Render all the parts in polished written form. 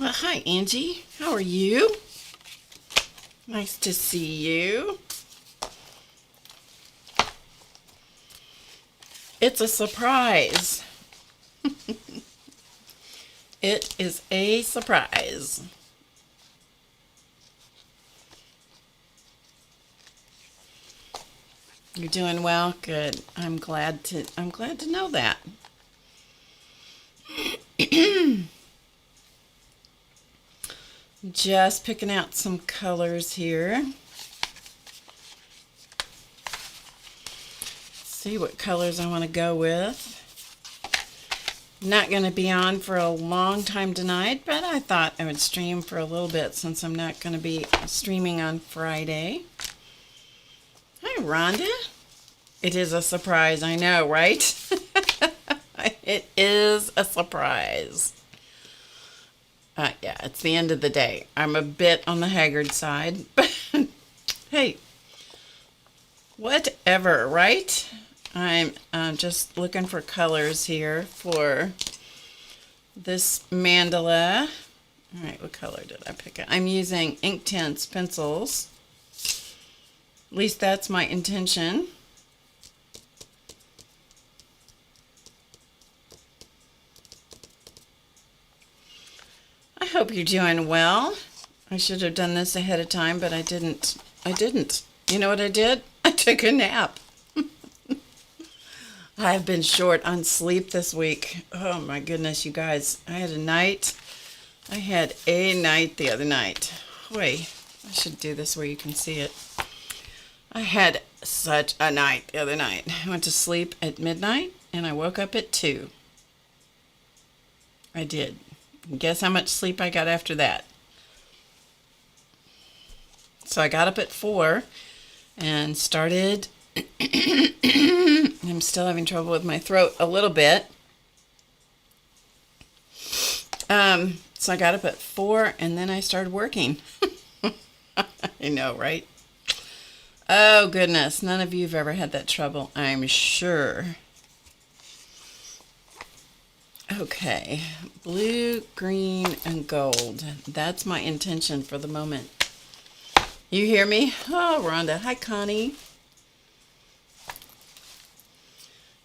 Well, hi, Angie. How are you? Nice to see you. It's a surprise. It is a surprise. You're doing well? Good. I'm glad to know that. Just picking out some colors here. See what colors I want to go with. Not going to be on for a long time tonight, but I thought I would stream for a little bit since I'm not going to be streaming on Friday. Hi, Rhonda. It is a surprise, I know, right? It is a surprise. Yeah, it's the end of the day. I'm a bit on the haggard side, but hey, whatever, right? I'm just looking for colors here for this mandala. All right, what color did I pick out? I'm using Inktense pencils. At least that's my intention. I hope you're doing well. I should have done this ahead of time, but I didn't. You know what I did? I took a nap. I've been short on sleep this week. Oh my goodness, you guys. I had a night the other night. Wait, I should do this where you can see it. I had such a night the other night. I went to sleep at midnight and I woke up at 2. I did. Guess how much sleep I got after that? So I got up at 4 and started. I'm still having trouble with my throat a little bit. So I got up at 4 and then I started working. I know, right? Oh goodness, none of you have ever had that trouble, I'm sure. Okay, blue, green, and gold. That's my intention for the moment. You hear me? Oh, Rhonda. Hi, Connie.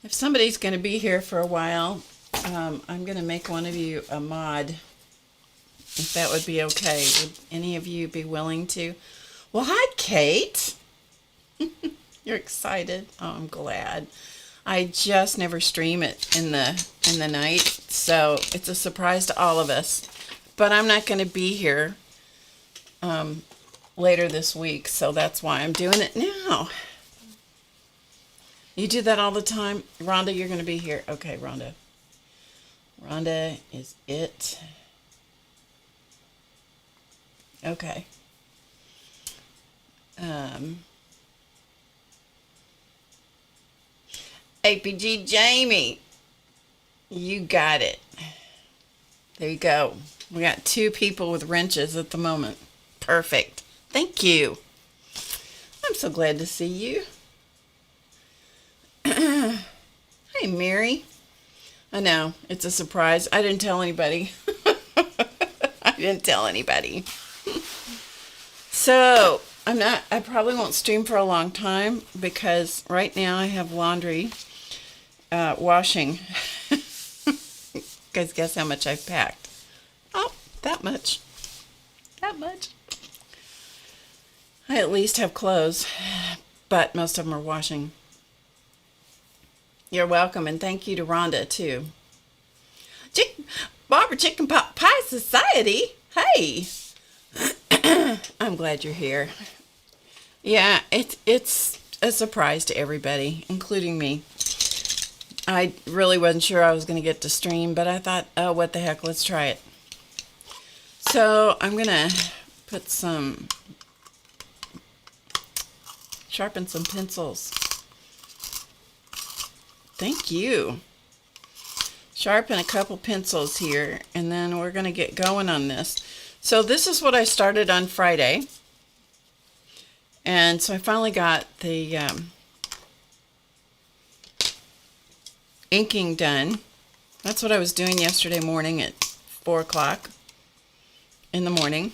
If somebody's going to be here for a while, I'm going to make one of you a mod, if that would be okay. Would any of you be willing to? Well, hi, Kate. You're excited? Oh, I'm glad. I just never stream it in the night, so it's a surprise to all of us. But I'm not going to be here later this week, so that's why I'm doing it now. You do that all the time? Rhonda, you're going to be here. Okay, Rhonda. Rhonda is it. Okay. APG Jamie, you got it. There you go. We got 2 people with wrenches at the moment. Perfect. Thank you. I'm so glad to see you. Hey, Mary. I know, it's a surprise. I didn't tell anybody. I didn't tell anybody. So, I probably won't stream for a long time because right now I have laundry washing. Guys, guess how much I've packed? Oh, that much. That much. I at least have clothes, but most of them are washing. You're welcome, and thank you to Rhonda, too. Barbara Chicken Pot Pie Society. Hey. I'm glad you're here. Yeah, it's a surprise to everybody, including me. I really wasn't sure I was going to get to stream, but I thought, oh, what the heck, let's try it. So I'm going to put sharpen some pencils. Thank you. Sharpen a couple pencils here, and then we're going to get going on this. So this is what I started on Friday. And so I finally got the inking done. That's what I was doing yesterday morning at 4 o'clock. in the morning.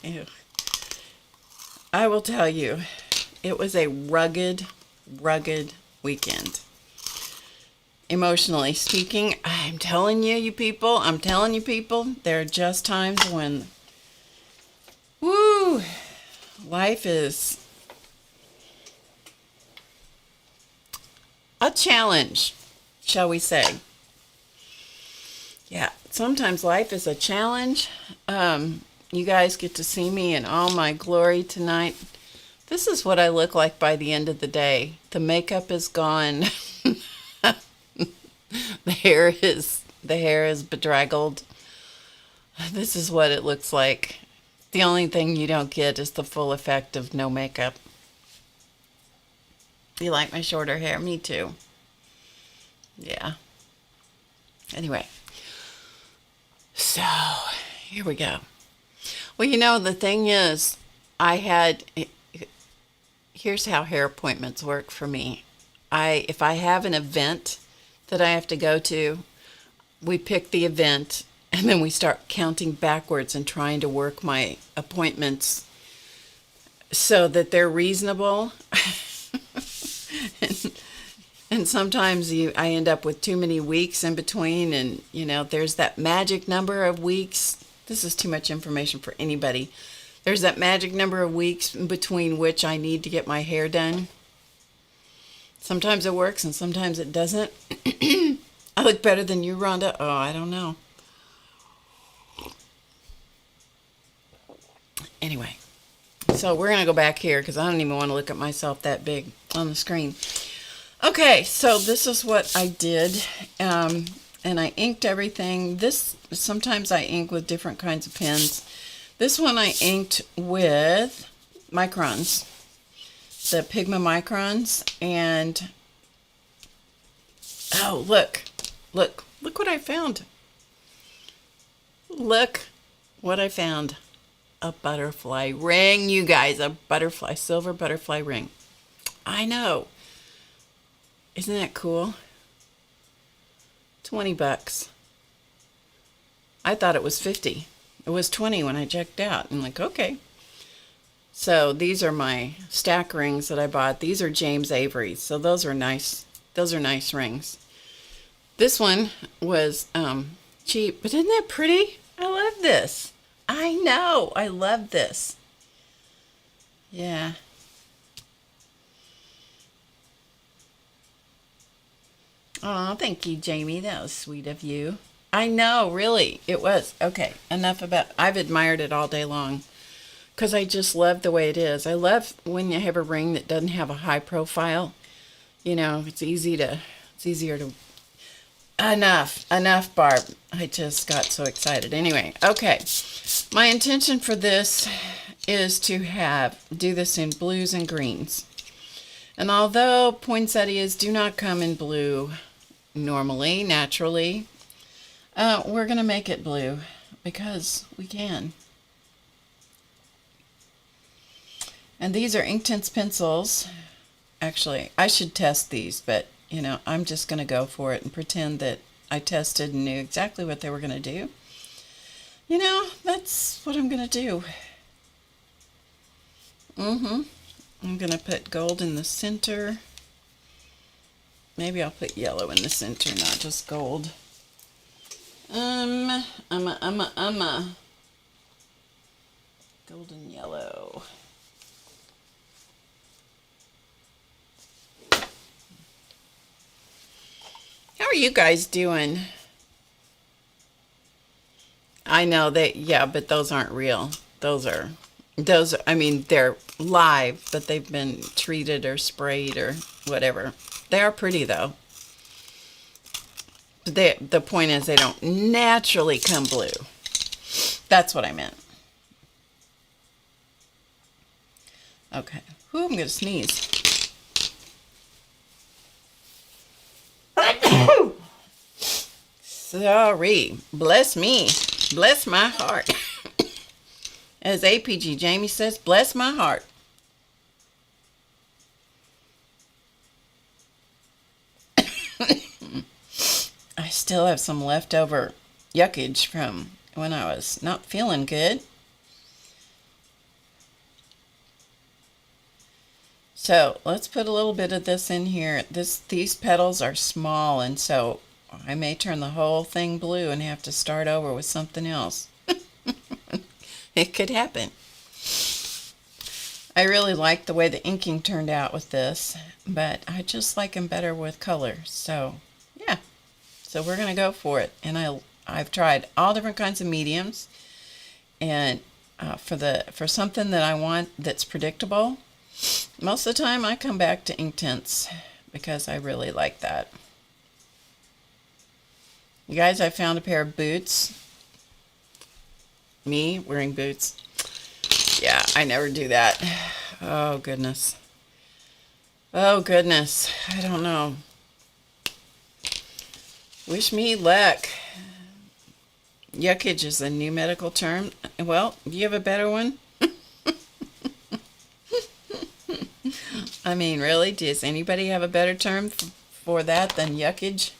Ew. I will tell you, it was a rugged weekend. Emotionally speaking, I'm telling you people, there are just times when, woo, life is a challenge, shall we say. Yeah, sometimes life is a challenge. You guys get to see me in all my glory tonight. This is what I look like by the end of the day. The makeup is gone. The hair is bedraggled. This is what it looks like. The only thing you don't get is the full effect of no makeup. You like my shorter hair? Me too. Yeah. Anyway. So, here we go. Well, the thing is, here's how hair appointments work for me. If I have an event that I have to go to, we pick the event and then we start counting backwards and trying to work my appointments so that they're reasonable. And sometimes I end up with too many weeks in between, and there's that magic number of weeks. This is too much information for anybody. There's that magic number of weeks in between which I need to get my hair done. Sometimes it works and sometimes it doesn't. I look better than you, Rhonda. Oh, I don't know. Anyway, so we're going to go back here because I don't even want to look at myself that big on the screen. Okay, so this is what I did. And I inked everything. Sometimes I ink with different kinds of pens. This one I inked with microns. The Pigma microns, and oh, look what I found. Look what I found. A butterfly ring, you guys, silver butterfly ring. I know. Isn't that cool? $20. I thought it was 50. It was 20 when I checked out. I'm like, okay. So these are my stack rings that I bought. These are James Avery's. So those are nice. Those are nice rings. This one was cheap, but isn't that pretty? I love this. I know. I love this. Yeah. Oh, thank you, Jamie. That was sweet of you. I know, really. It was. Okay, enough about... I've admired it all day long because I just love the way it is. I love when you have a ring that doesn't have a high profile. It's easier to... Enough, Barb. I just got so excited. Anyway, okay. My intention for this is to do this in blues and greens. And although poinsettias do not come in blue normally, naturally, we're going to make it blue because we can. And these are Inktense pencils. Actually, I should test these, but, I'm just going to go for it and pretend that I tested and knew exactly what they were going to do. That's what I'm going to do. I'm going to put gold in the center. Maybe I'll put yellow in the center, not just gold. Gold and yellow. How are you guys doing? I know but those aren't real. They're live, but they've been treated or sprayed or whatever. They are pretty though. The point is they don't naturally come blue. That's what I meant. Okay. Ooh, I'm going to sneeze. Sorry. Bless me. Bless my heart. As APG Jamie says, bless my heart. I still have some leftover yuckage from when I was not feeling good. So let's put a little bit of this in here. These petals are small, and so I may turn the whole thing blue and have to start over with something else. It could happen. I really like the way the inking turned out with this, but I just like them better with color. So yeah, so we're gonna go for it. And I've tried all different kinds of mediums, and for something that I want that's predictable, most of the time I come back to Inktense because I really like that. You guys, I found a pair of boots. Me wearing boots. Yeah, I never do that. Oh, goodness. Oh, goodness. I don't know. Wish me luck. Yuckage is a new medical term. Well, do you have a better one? I mean, really? Does anybody have a better term for that than yuckage?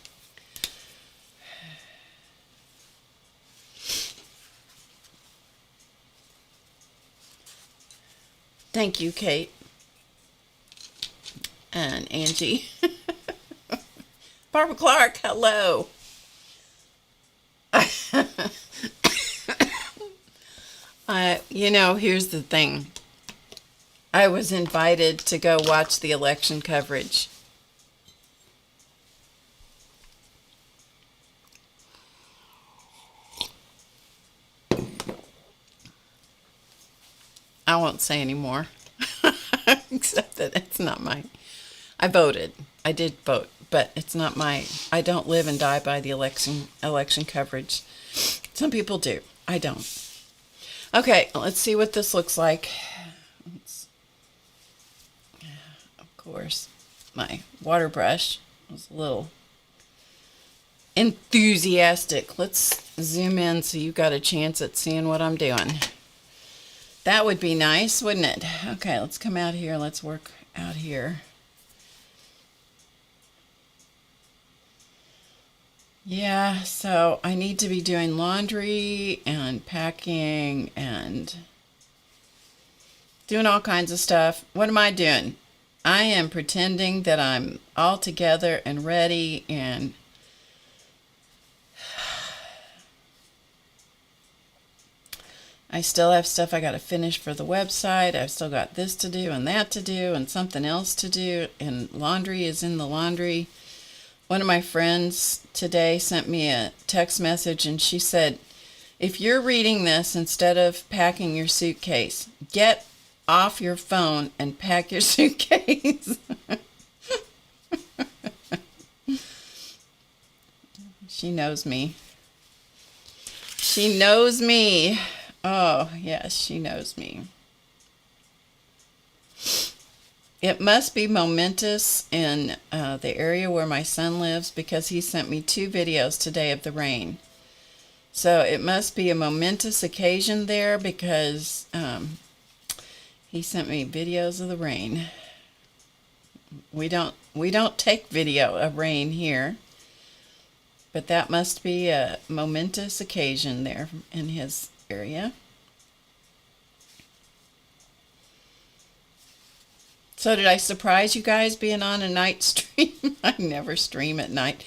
Thank you, Kate. And Angie. Barbara Clark, hello. Here's the thing. I was invited to go watch the election coverage. I won't say any more, except that it's not mine. I voted. I did vote, but it's not mine. I don't live and die by the election coverage. Some people do. I don't. Okay, let's see what this looks like. Of course, my water brush was a little enthusiastic. Let's zoom in so you got a chance at seeing what I'm doing. That would be nice, wouldn't it? Okay, let's come out here. Let's work out here. Yeah, so I need to be doing laundry and packing and doing all kinds of stuff. What am I doing? I am pretending that I'm all together and ready, and I still have stuff I got to finish for the website. I've still got this to do and that to do and something else to do, and laundry is in the laundry. One of my friends today sent me a text message, and she said, if you're reading this instead of packing your suitcase, get off your phone and pack your suitcase. She knows me. She knows me. Oh, yes, she knows me. It must be momentous in the area where my son lives, because he sent me 2 videos today of the rain. So it must be a momentous occasion there, because he sent me videos of the rain. We don't take video of rain here, but that must be a momentous occasion there in his area. So did I surprise you guys being on a night stream? I never stream at night.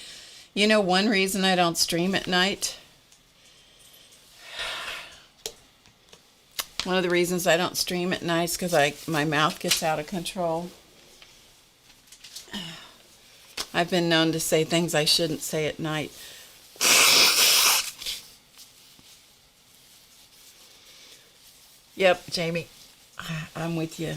You know one reason I don't stream at night? One of the reasons I don't stream at night is because my mouth gets out of control. I've been known to say things I shouldn't say at night. Yep, Jamie, I'm with you.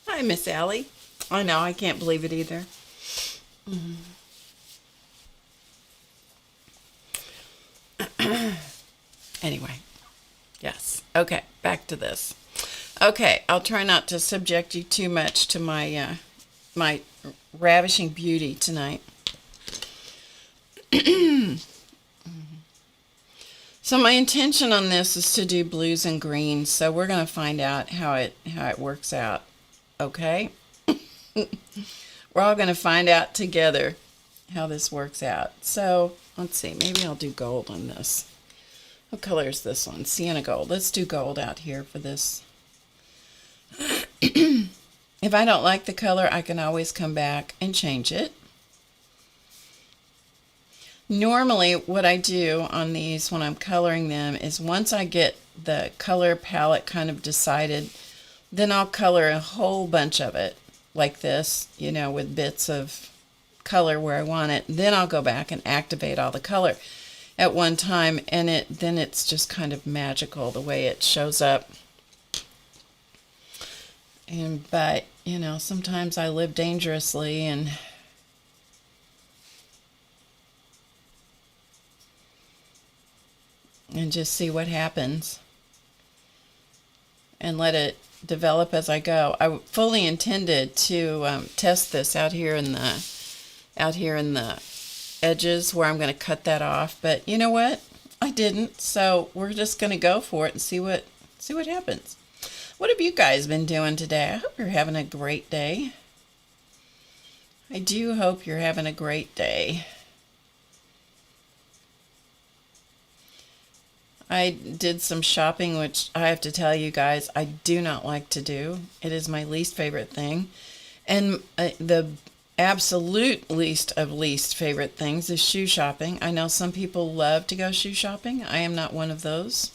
Hi, Miss Allie. I know, I can't believe it either. Anyway, yes. Okay, back to this. Okay, I'll try not to subject you too much to my my ravishing beauty tonight. So my intention on this is to do blues and greens, so we're going to find out how it works out. Okay? we're all going to find out together how this works out. So let's see, maybe I'll do gold on this. What color is this one? Sienna gold. Let's do gold out here for this. If I don't like the color, I can always come back and change it. Normally, what I do on these when I'm coloring them is once I get the color palette kind of decided, then I'll color a whole bunch of it like this, you know, with bits of color where I want it. Then I'll go back and activate all the color at one time, and then it's just kind of magical the way it shows up. But you know, sometimes I live dangerously and just see what happens and let it develop as I go. I fully intended to test this out here in the edges where I'm going to cut that off, but you know what? I didn't. So we're just going to go for it and see what happens. What have you guys been doing today? I hope you're having a great day. I do hope you're having a great day. I did some shopping, which I have to tell you guys, I do not like to do. It is my least favorite thing. And the absolute least favorite things is shoe shopping. I know some people love to go shoe shopping. I am not one of those.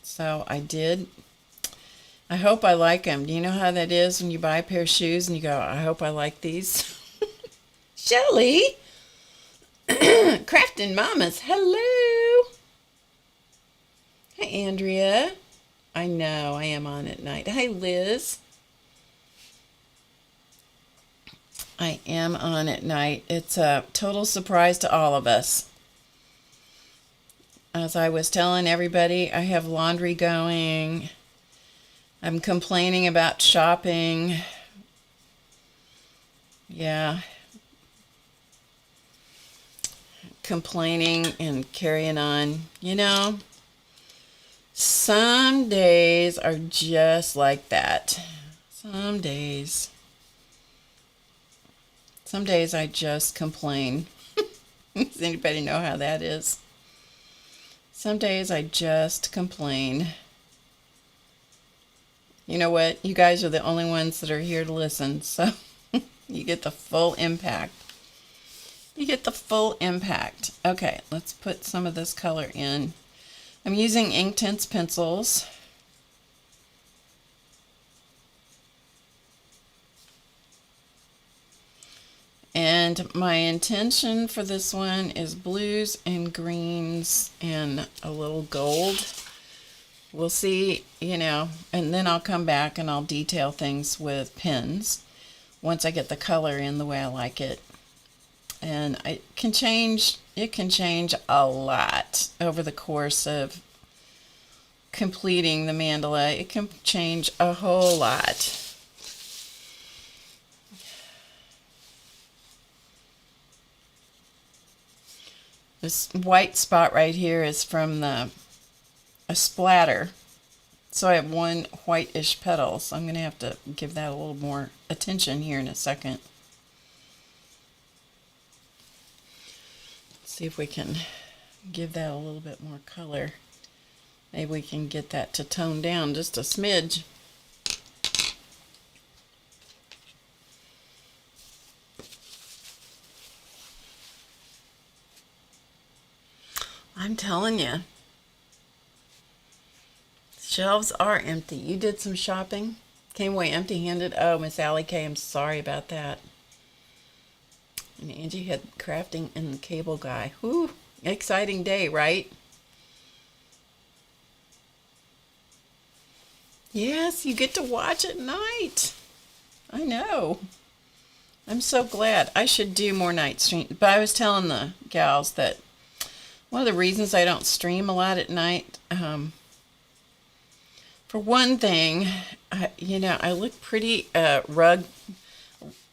So I did. I hope I like them. Do you know how that is when you buy a pair of shoes and you go, I hope I like these? Shelly! Crafting Mamas, hello! Hi, Andrea. I know, I am on at night. Hi, Liz. I am on at night. It's a total surprise to all of us. As I was telling everybody, I have laundry going. I'm complaining about shopping. Yeah. Complaining and carrying on. You know, some days are just like that. Some days I just complain. Does anybody know how that is? Some days I just complain. You know what? You guys are the only ones that are here to listen, so you get the full impact. You get the full impact. Okay, let's put some of this color in. I'm using Inktense pencils. And my intention for this one is blues and greens and a little gold. We'll see, you know, and then I'll come back and I'll detail things with pens once I get the color in the way I like it. And it can change a lot over the course of completing the mandala. It can change a whole lot. This white spot right here is from a splatter. So I have one whitish petal, so I'm going to have to give that a little more attention here in a second. See if we can give that a little bit more color. Maybe we can get that to tone down just a smidge. I'm telling you, shelves are empty. You did some shopping? Came away empty-handed? Oh, Miss Allie K, I'm sorry about that. And Angie had crafting and the cable guy. Whew, exciting day, right? Yes, you get to watch at night. I know. I'm so glad. I should do more night streams. But I was telling the gals that one of the reasons I don't stream a lot at night, for one thing, I look pretty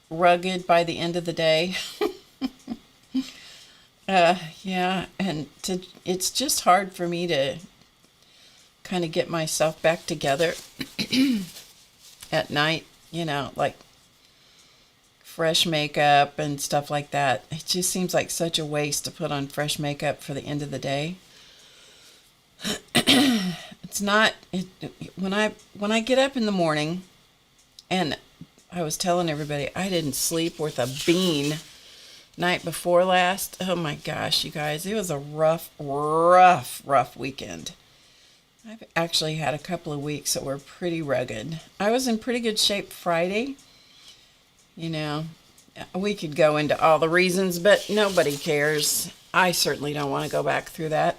rugged by the end of the day. Yeah, and it's just hard for me to kind of get myself back together at night. like fresh makeup and stuff like that. It just seems like such a waste to put on fresh makeup for the end of the day. It's not when I get up in the morning, and I was telling everybody I didn't sleep worth a bean night before last. Oh my gosh, you guys, it was a rough weekend. I've actually had a couple of weeks that were pretty rugged. I was in pretty good shape Friday. We could go into all the reasons, but nobody cares. I certainly don't want to go back through that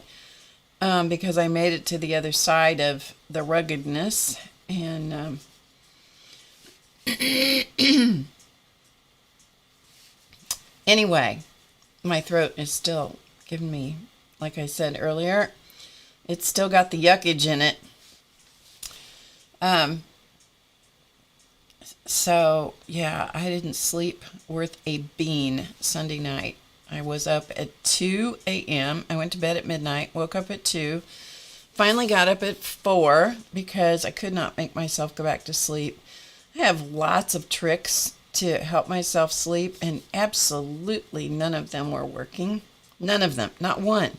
because I made it to the other side of the ruggedness. And anyway, my throat is still giving me, like I said earlier, it's still got the yuckage in it. So, yeah, I didn't sleep worth a bean Sunday night. I was up at 2 a.m. I went to bed at midnight, woke up at 2, finally got up at 4 because I could not make myself go back to sleep. I have lots of tricks to help myself sleep, and absolutely none of them were working. None of them, not one.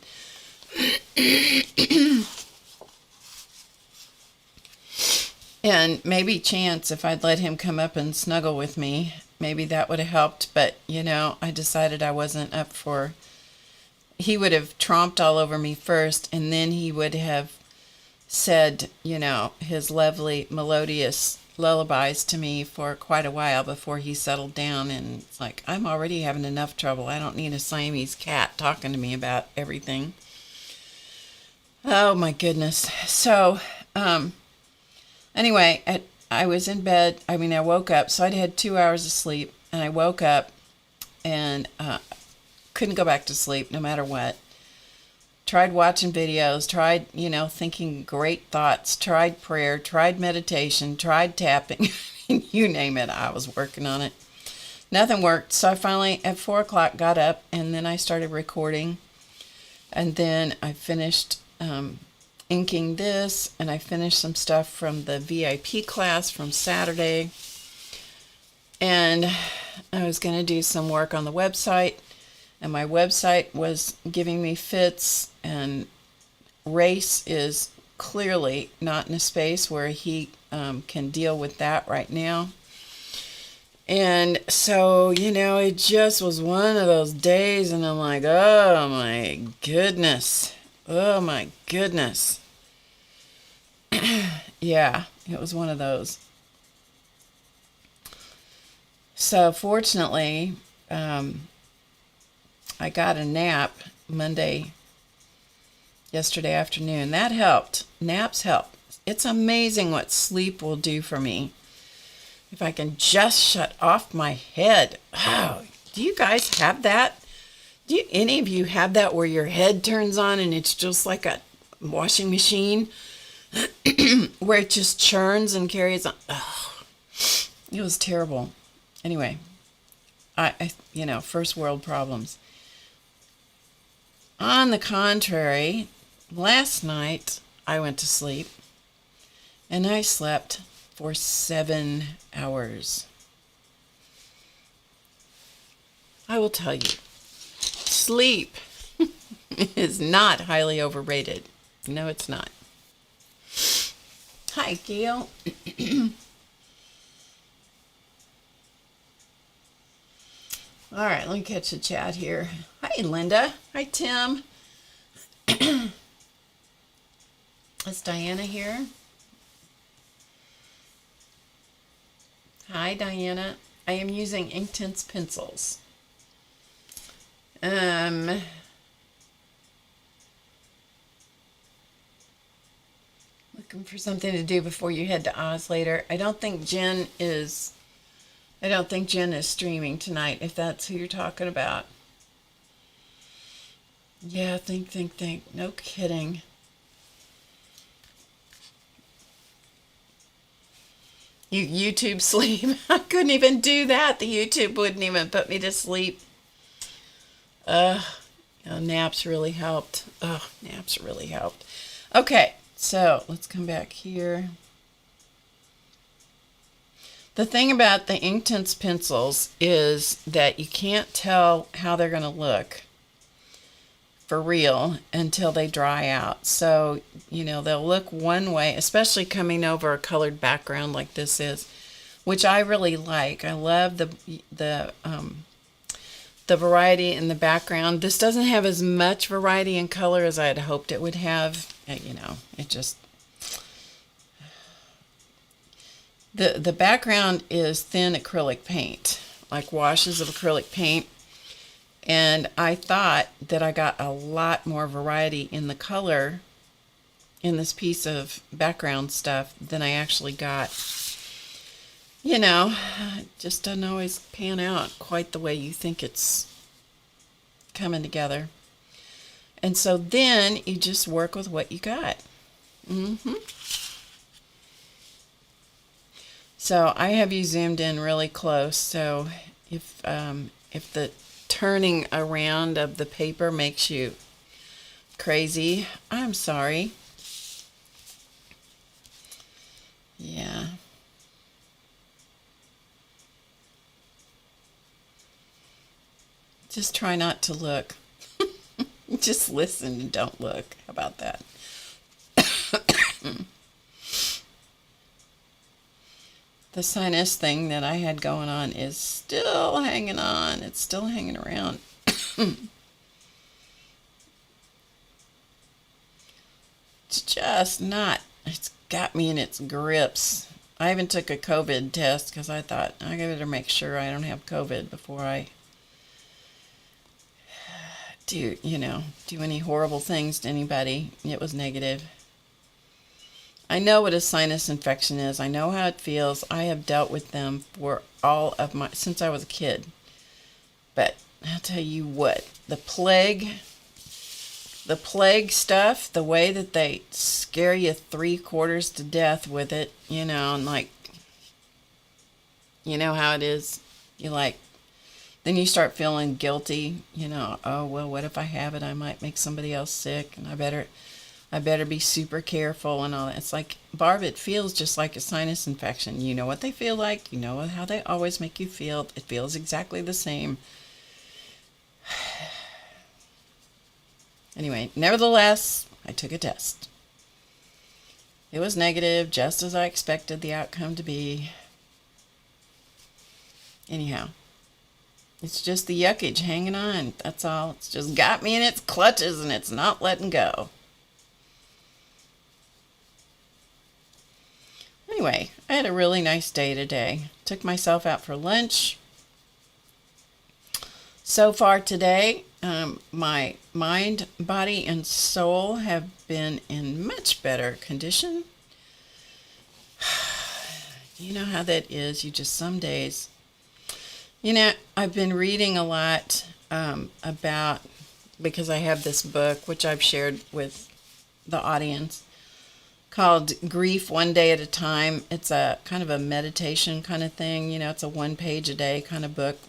And maybe Chance, if I'd let him come up and snuggle with me, maybe that would have helped. But, I decided I wasn't up for... He would have tromped all over me first, and then he would have said, his lovely, melodious lullabies to me for quite a while before he settled down. And it's like, I'm already having enough trouble. I don't need a Siamese cat talking to me about everything. Oh, my goodness. So, anyway, I was in bed. I woke up. So I'd had 2 hours of sleep. And I woke up and couldn't go back to sleep no matter what. Tried watching videos. Tried, thinking great thoughts. Tried prayer. Tried meditation. Tried tapping. You name it. I was working on it. Nothing worked. So I finally, at 4 o'clock, got up. And then I started recording. And then I finished... inking this, and I finished some stuff from the VIP class from Saturday, and I was going to do some work on the website, and my website was giving me fits, and Race is clearly not in a space where he can deal with that right now. And so, it just was one of those days, and I'm like, oh my goodness. Oh my goodness. Yeah, it was one of those. So fortunately, I got a nap yesterday afternoon. That helped. Naps help. It's amazing what sleep will do for me. If I can just shut off my head. Oh, do you guys have that? Do any of you have that where your head turns on and it's just like a washing machine where it just churns and carries on? Oh, it was terrible. Anyway, I first world problems. On the contrary, last night I went to sleep and I slept for 7 hours. I will tell you. Sleep is not highly overrated. No, it's not. Hi, Gail. All right, let me catch the chat here. Hi, Linda. Hi, Tim. Is Diana here? Hi, Diana. I am using Inktense pencils. Looking for something to do before you head to Oz later. I don't think Jen is streaming tonight, if that's who you're talking about. Yeah, think. No kidding. You YouTube sleep. I couldn't even do that. The YouTube wouldn't even put me to sleep. Naps really helped. Naps really helped. Okay, so let's come back here. The thing about the Inktense pencils is that you can't tell how they're going to look for real until they dry out. So, they'll look one way, especially coming over a colored background like this is, which I really like. I love the variety in the background. This doesn't have as much variety in color as I had hoped it would have. It just... The background is thin acrylic paint, like washes of acrylic paint. And I thought that I got a lot more variety in the color in this piece of background stuff than I actually got. It just doesn't always pan out quite the way you think it's coming together. And so then you just work with what you got. So I have you zoomed in really close. So if the turning around of the paper makes you crazy, I'm sorry. Yeah. Just try not to look. Just listen and don't look. How about that? The sinus thing that I had going on is still hanging on. It's still hanging around. It's just not. It's got me in its grips. I even took a COVID test because I thought I better make sure I don't have COVID before I do any horrible things to anybody. It was negative. I know what a sinus infection is. I know how it feels. I have dealt with them for since I was a kid. But I'll tell you what, the plague stuff, the way that they scare you 3/4 to death with it, and like, how it is. Then you start feeling guilty, oh, well, what if I have it? I might make somebody else sick, and I better be super careful and all that. It's like, Barb, it feels just like a sinus infection. You know what they feel like. You know how they always make you feel. It feels exactly the same. Anyway, nevertheless, I took a test. It was negative, just as I expected the outcome to be. Anyhow, it's just the yuckage hanging on. That's all. It's just got me in its clutches and it's not letting go. Anyway, I had a really nice day today. Took myself out for lunch. So far today, my mind, body, and soul have been in much better condition. You know how that is. You just, some days... I've been reading a lot about, because I have this book, which I've shared with the audience, called Grief One Day at a Time. It's a kind of a meditation kind of thing. It's a 1 page a day kind of book.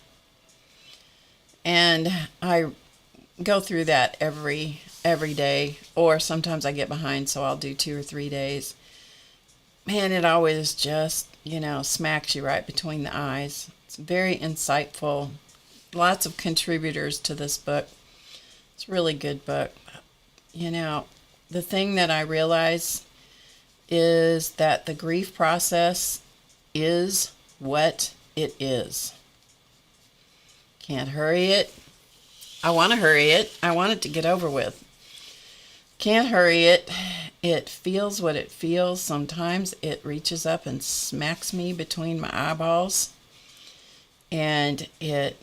And I go through that every day, or sometimes I get behind, so I'll do 2 or 3 days. Man, it always just, smacks you right between the eyes. It's very insightful. Lots of contributors to this book. It's a really good book. The thing that I realize is that the grief process is what it is. Can't hurry it. I want to hurry it. I want it to get over with. Can't hurry it. It feels what it feels. Sometimes it reaches up and smacks me between my eyeballs. And it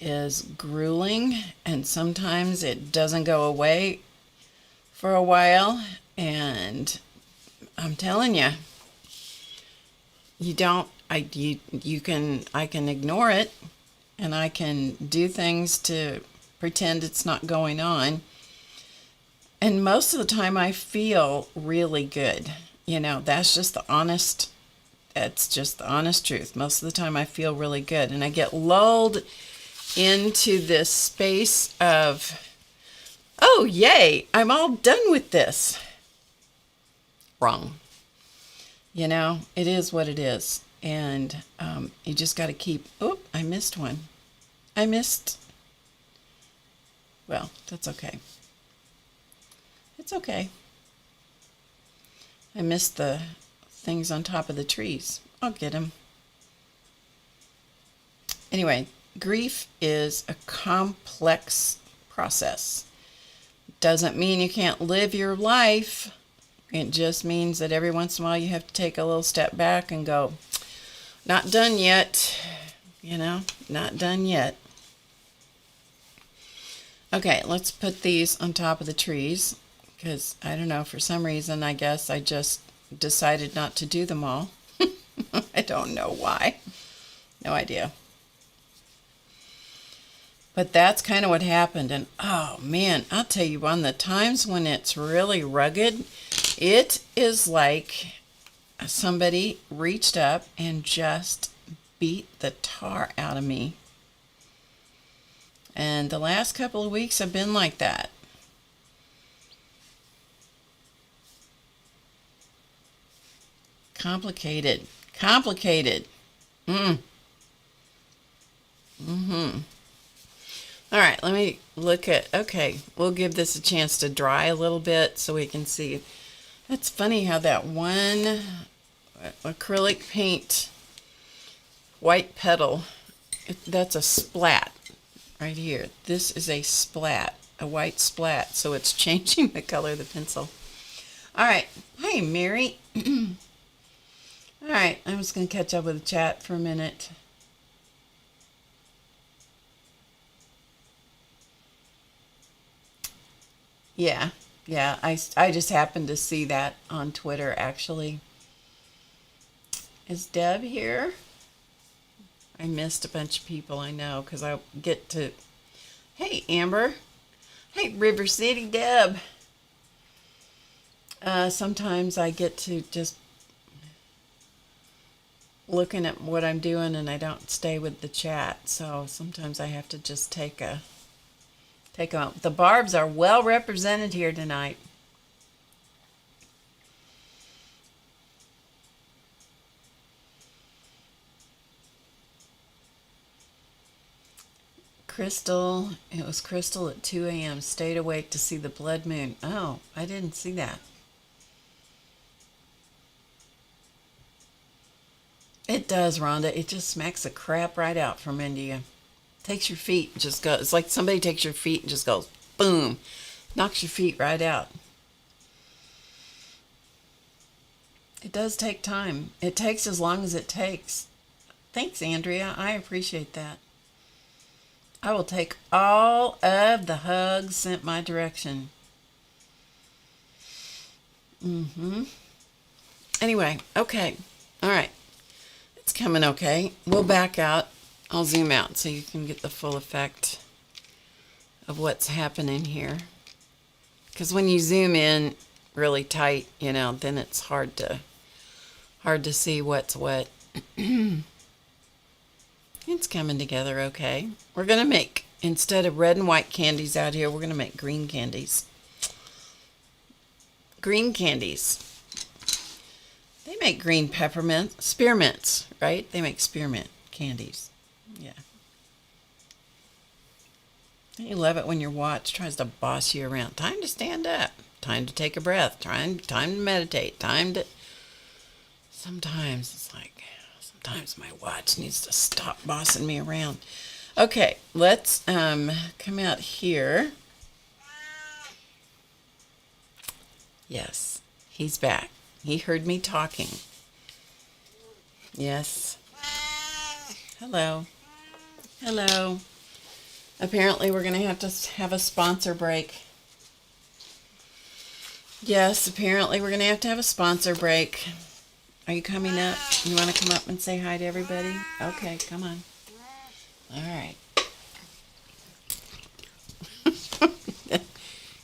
is grueling. And sometimes it doesn't go away for a while. And I'm telling you, I can ignore it, and I can do things to pretend it's not going on. And most of the time I feel really good. That's just the honest truth. Most of the time I feel really good. And I get lulled into this space of, oh, yay, I'm all done with this. Wrong. It is what it is. And you just got to keep, oh, I missed one. Well, that's okay. It's okay. I missed the things on top of the trees. I'll get them. Anyway, grief is a complex process. Doesn't mean you can't live your life. It just means that every once in a while you have to take a little step back and go, not done yet. Not done yet. Okay, let's put these on top of the trees because I don't know, for some reason, I guess I just decided not to do them all. I don't know why. No idea. But that's kind of what happened. And oh man, I'll tell you, on the times when it's really rugged, it is like somebody reached up and just beat the tar out of me. And the last couple of weeks have been like that. Complicated. All right, let me look at, okay, we'll give this a chance to dry a little bit so we can see. It's funny how that one acrylic paint white petal, that's a splat right here. This is a splat, a white splat, so it's changing the color of the pencil. All right, hey Mary. All right, I'm just going to catch up with the chat for a minute. Yeah, I just happened to see that on Twitter, actually. Is Deb here? I missed a bunch of people, I know, because I get to... Hey, Amber. Hey, River City Deb. Sometimes I get to just looking at what I'm doing and I don't stay with the chat, so sometimes I have to just take them out. The Barbs are well represented here tonight. Crystal, it was Crystal at 2 a.m. Stayed awake to see the blood moon. Oh, I didn't see that. It does, Rhonda. It just smacks the crap right out from India. Takes your feet and just goes. It's like somebody takes your feet and just goes, boom. Knocks your feet right out. It does take time. It takes as long as it takes. Thanks, Andrea. I appreciate that. I will take all of the hugs sent my direction. Anyway, okay. All right. It's coming okay. We'll back out. I'll zoom out so you can get the full effect of what's happening here. Because when you zoom in really tight, then it's hard to see what's what. It's coming together okay. We're going to make, instead of red and white candies out here, we're going to make green candies. Green candies. They make green peppermint, spearmints, right? They make spearmint candies. Yeah. You love it when your watch tries to boss you around. Time to stand up. Time to take a breath. Time to meditate. Sometimes it's like, sometimes my watch needs to stop bossing me around. Okay, let's come out here. Yes, he's back. He heard me talking. Yes. Hello. Hello. Apparently we're going to have a sponsor break. Yes, apparently we're going to have a sponsor break. Are you coming up? You want to come up and say hi to everybody? Okay, come on. All right.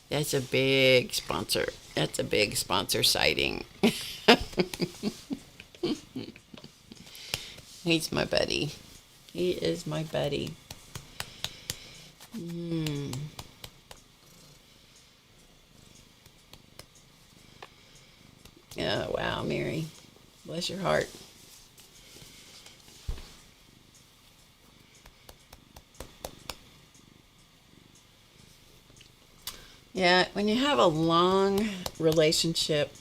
That's a big sponsor. That's a big sponsor sighting. He's my buddy. He is my buddy. Oh, wow, Mary. Bless your heart. Yeah, when you have a long relationship,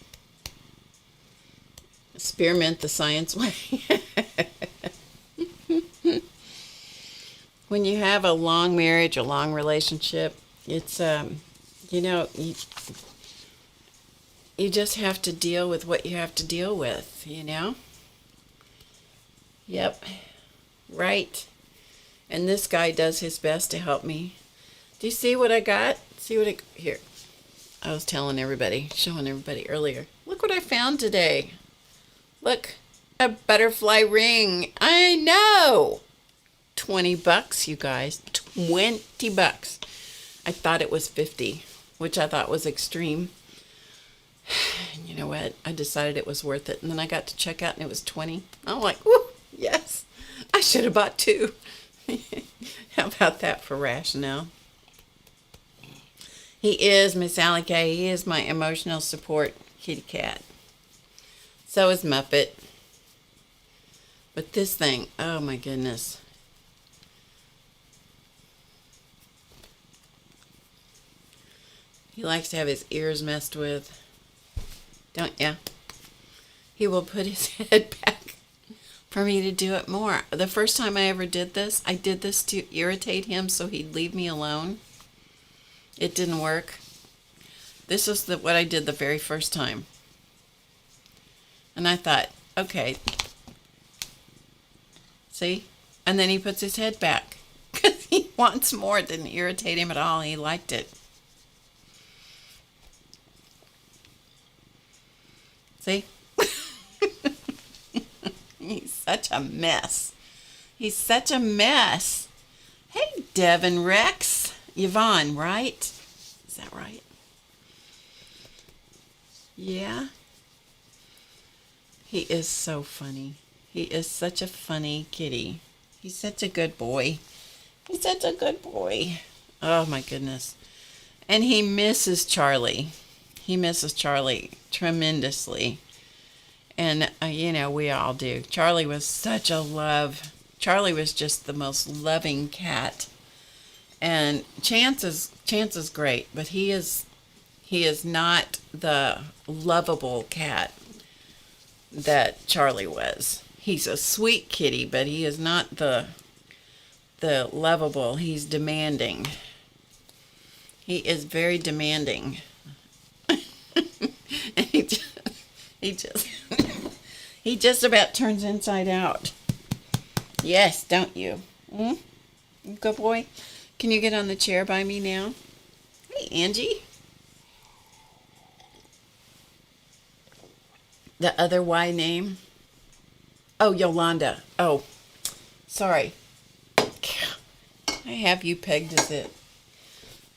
spearmint the science way. When you have a long marriage, a long relationship, it's you know, you just have to deal with what you have to deal with, you know? Yep. Right. And this guy does his best to help me. Do you see what I got? See what here. I was telling everybody, showing everybody earlier. Look what I found today. Look, a butterfly ring. I know. $20, you guys. $20. I thought it was 50, which I thought was extreme. And you know what? I decided it was worth it. And then I got to check out and it was 20. I'm like, whoo, yes. I should have bought 2. How about that for rationale? He is, Miss Sally K. He is my emotional support kitty cat. So is Muppet. But this thing, oh my goodness. He likes to have his ears messed with. Don't ya? He will put his head back for me to do it more. The first time I ever did this, I did this to irritate him so he'd leave me alone. It didn't work. This was what I did the very first time. And I thought, okay. See? And then he puts his head back because he wants more. It didn't irritate him at all. He liked it. See? He's such a mess. He's such a mess. Hey, Devin Rex. Yvonne, right? Is that right? Yeah. He is so funny. He is such a funny kitty. He's such a good boy. He's such a good boy. Oh, my goodness. And he misses Charlie. He misses Charlie tremendously. And, you know, we all do. Charlie was such a love. Charlie was just the most loving cat. And Chance is great, but he is not the lovable cat that Charlie was. He's a sweet kitty, but he is not the lovable. He's demanding. He is very demanding. And he just about turns inside out. Yes, don't you? Good boy. Can you get on the chair by me now? Hey, Angie. The other Y name? Oh, Yolanda. Oh, sorry. I have you pegged as it.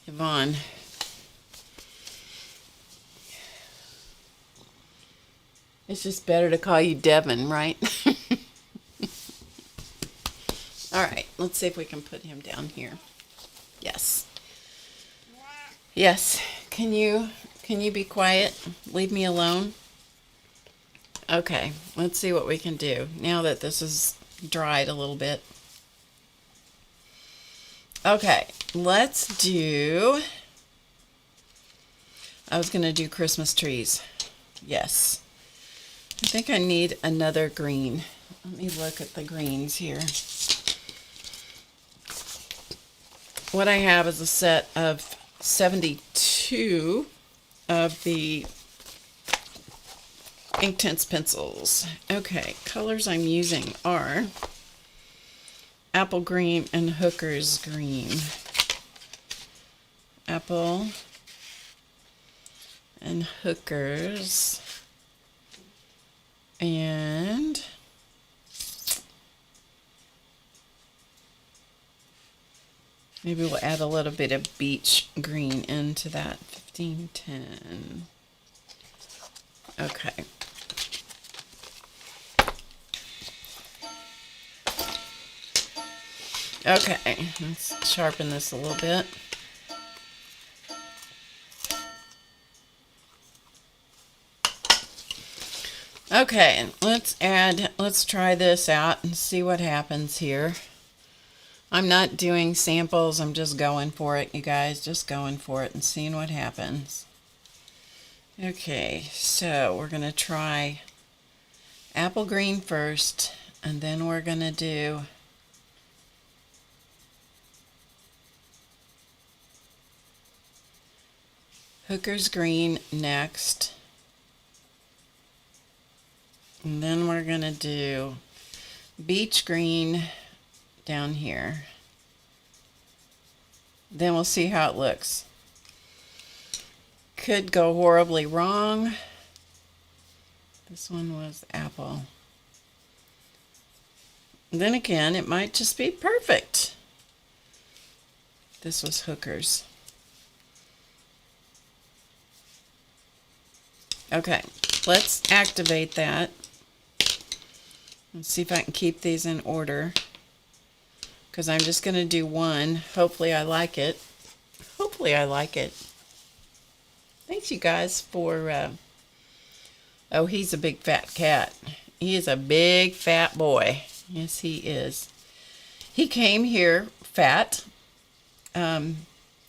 Yvonne. It's just better to call you Devin, right? All right, let's see if we can put him down here. Yes. Yes. Can you be quiet? Leave me alone. Okay, let's see what we can do now that this is dried a little bit. Okay, let's do... I was going to do Christmas trees. Yes. I think I need another green. Let me look at the greens here. What I have is a set of 72 of the Inktense pencils. Okay, colors I'm using are apple green and hooker's green. Apple and hookers. And maybe we'll add a little bit of beach green into that. 1510. Okay. Okay, let's sharpen this a little bit. Okay, let's try this out and see what happens here. I'm not doing samples. I'm just going for it, you guys. Just going for it and seeing what happens. Okay, so we're going to try apple green first, and then we're going to do hooker's green next. And then we're going to do beach green down here. Then we'll see how it looks. Could go horribly wrong. This one was apple. Then again, it might just be perfect. This was hookers. Okay, let's activate that. Let's see if I can keep these in order, because I'm just going to do one. Hopefully I like it. Hopefully I like it. Thanks, you guys, for... oh, he's a big fat cat. He is a big fat boy. Yes, he is. He came here fat from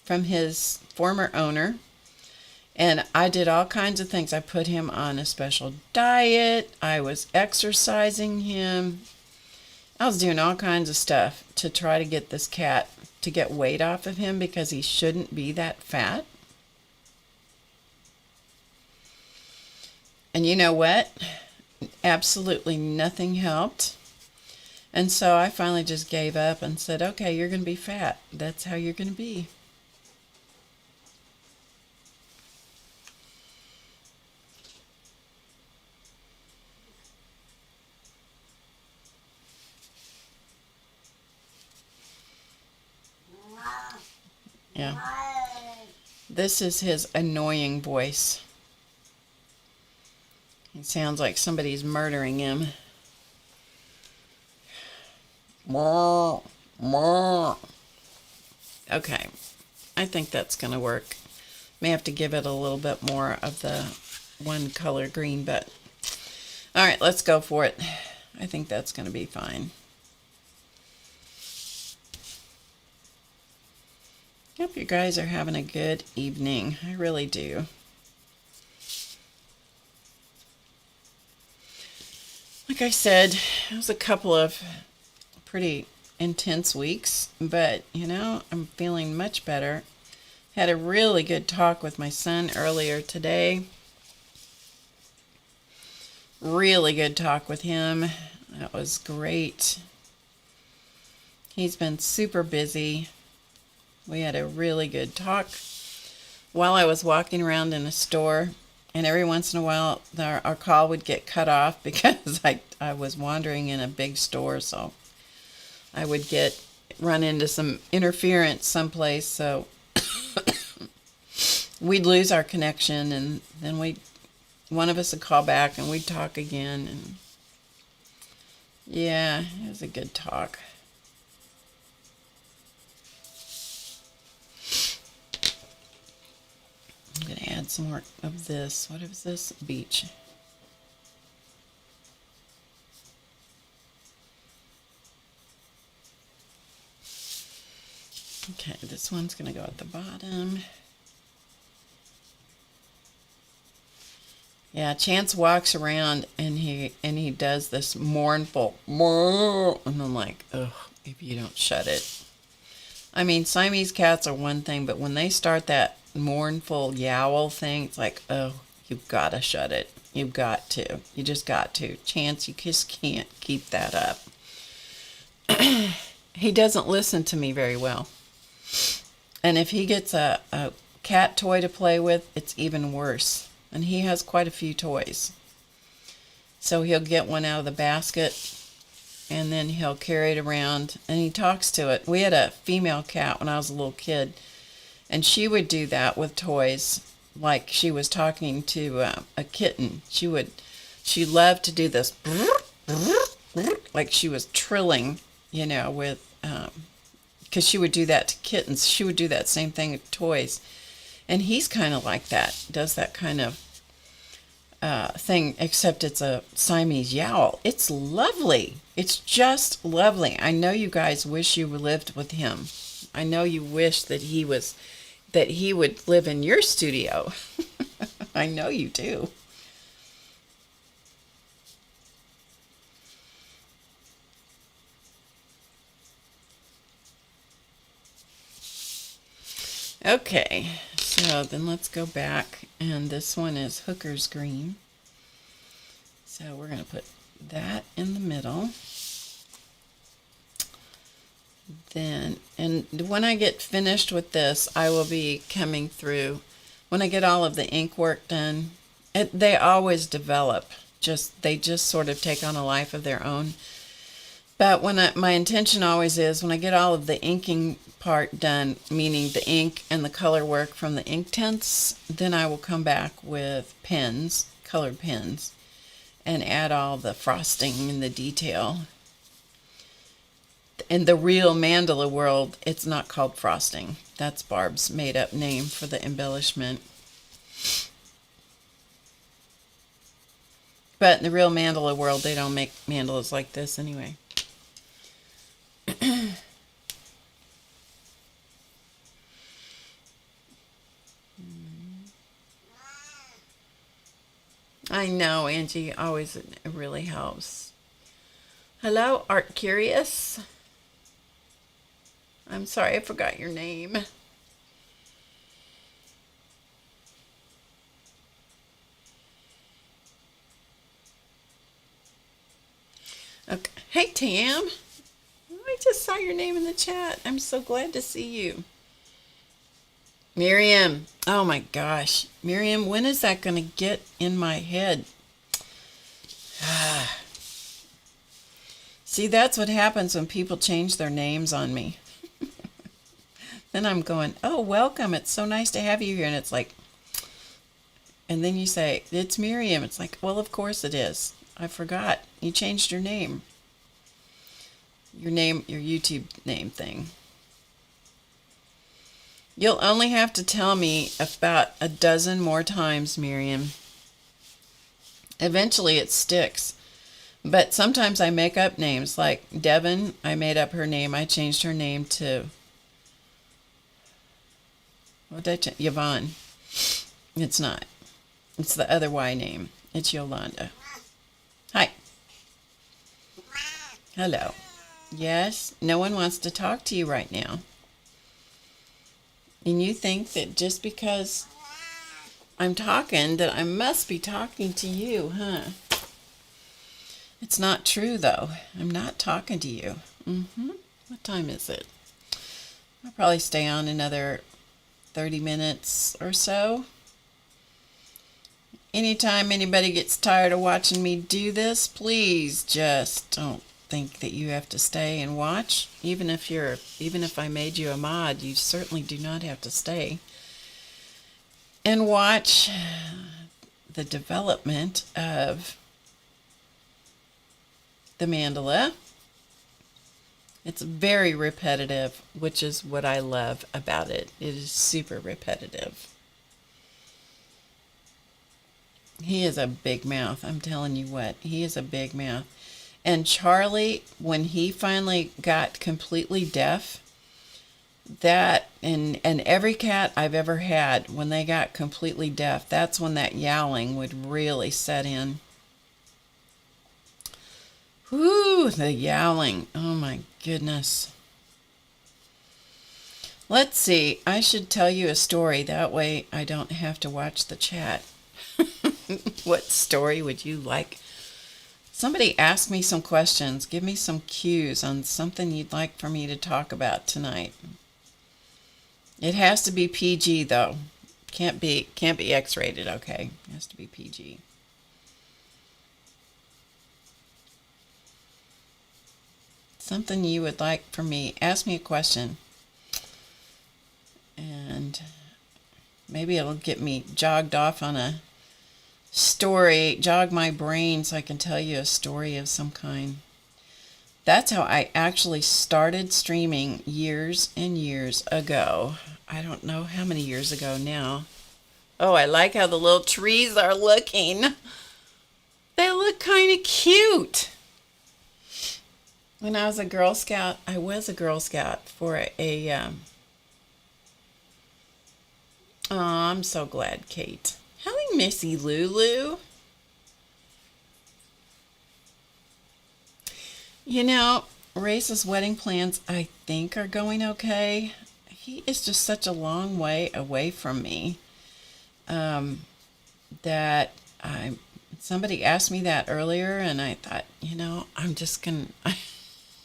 his former owner. And I did all kinds of things. I put him on a special diet. I was exercising him. I was doing all kinds of stuff to try to get this cat to get weight off of him, because he shouldn't be that fat. And you know what? Absolutely nothing helped. And so I finally just gave up and said, okay, you're going to be fat. That's how you're going to be. Yeah. This is his annoying voice. It sounds like somebody's murdering him. Okay. I think that's going to work. May have to give it a little bit more of the one color green, but all right, let's go for it. I think that's going to be fine. Hope you guys are having a good evening. I really do. Like I said, it was a couple of pretty intense weeks, but you know, I'm feeling much better. Had a really good talk with my son earlier today. Really good talk with him. That was great. He's been super busy. We had a really good talk while I was walking around in a store, and every once in a while our call would get cut off because I was wandering in a big store, so I would run into some interference someplace, so we'd lose our connection, and then one of us would call back and we'd talk again, and yeah, it was a good talk. I'm going to add some more of this. What is this? Beach. Okay, this one's going to go at the bottom. Yeah, Chance walks around and he does this mournful, and I'm like, ugh, if you don't shut it. I mean, Siamese cats are one thing, but when they start that mournful yowl thing, it's like, oh, you've got to shut it. You've got to. You just got to. Chance, you just can't keep that up. He doesn't listen to me very well. And if he gets a cat toy to play with, it's even worse. And he has quite a few toys. So he'll get one out of the basket, and then he'll carry it around, and he talks to it. We had a female cat when I was a little kid, and she would do that with toys, like she was talking to a kitten. She loved to do this, like she was trilling, you know, with, because she would do that to kittens. She would do that same thing with toys. And he's kind of like that, does that kind of thing, except it's a Siamese yowl. It's lovely. It's just lovely. I know you guys wish you lived with him. I know you wish that he would live in your studio. I know you do. Okay, so then let's go back, and this one is Hooker's Green. So we're going to put that in the middle. Then, and when I get finished with this, I will be coming through. When I get all of the ink work done, they always develop. They just sort of take on a life of their own. But my intention always is, when I get all of the inking part done, meaning the ink and the color work from the ink tints, then I will come back with pens, colored pens, and add all the frosting and the detail. In the real mandala world, it's not called frosting. That's Barb's made-up name for the embellishment. But in the real mandala world, they don't make mandalas like this anyway. I know, Angie, always it really helps. Hello, Art Curious. I'm sorry, I forgot your name. Okay. Hey, Tam. I just saw your name in the chat. I'm so glad to see you. Miriam. Oh my gosh. Miriam, when is that going to get in my head? See, that's what happens when people change their names on me. Then I'm going, oh, welcome. It's so nice to have you here. And it's like, and then you say, it's Miriam. It's like, well, of course it is. I forgot. You changed your name. Your YouTube name thing. You'll only have to tell me about a dozen more times, Miriam. Eventually it sticks. But sometimes I make up names. Like Devin, I made up her name. I changed her name to... what did I change? Yvonne. It's not. It's the other Y name. It's Yolanda. Hi. Hello. Yes, no one wants to talk to you right now. And you think that just because I'm talking that I must be talking to you, huh? It's not true, though. I'm not talking to you. What time is it? I'll probably stay on another 30 minutes or so. Anytime anybody gets tired of watching me do this, please just don't think that you have to stay and watch. Even if I made you a mod, you certainly do not have to stay and watch the development of the mandala. It's very repetitive, which is what I love about it. It is super repetitive. He is a big mouth. I'm telling you what, he is a big mouth. And Charlie, when he finally got completely deaf, that and every cat I've ever had, when they got completely deaf, that's when that yowling would really set in. Whoo, the yowling. Oh my goodness. Let's see. I should tell you a story. That way I don't have to watch the chat. What story would you like? Somebody ask me some questions. Give me some cues on something you'd like for me to talk about tonight. It has to be PG though. Can't be X-rated, okay? It has to be PG. Something you would like for me. Ask me a question. And maybe it'll get me jogged off on a story, jog my brain so I can tell you a story of some kind. That's how I actually started streaming years and years ago. I don't know how many years ago now. Oh, I like how the little trees are looking. They look kind of cute. When I was a Girl Scout, I was a Girl Scout for oh, I'm so glad, Kate. Hi, Missy Lulu. You know, Ray's wedding plans, I think, are going okay. He is just such a long way away from me um, that I. Somebody asked me that earlier, and I thought, I'm just gonna.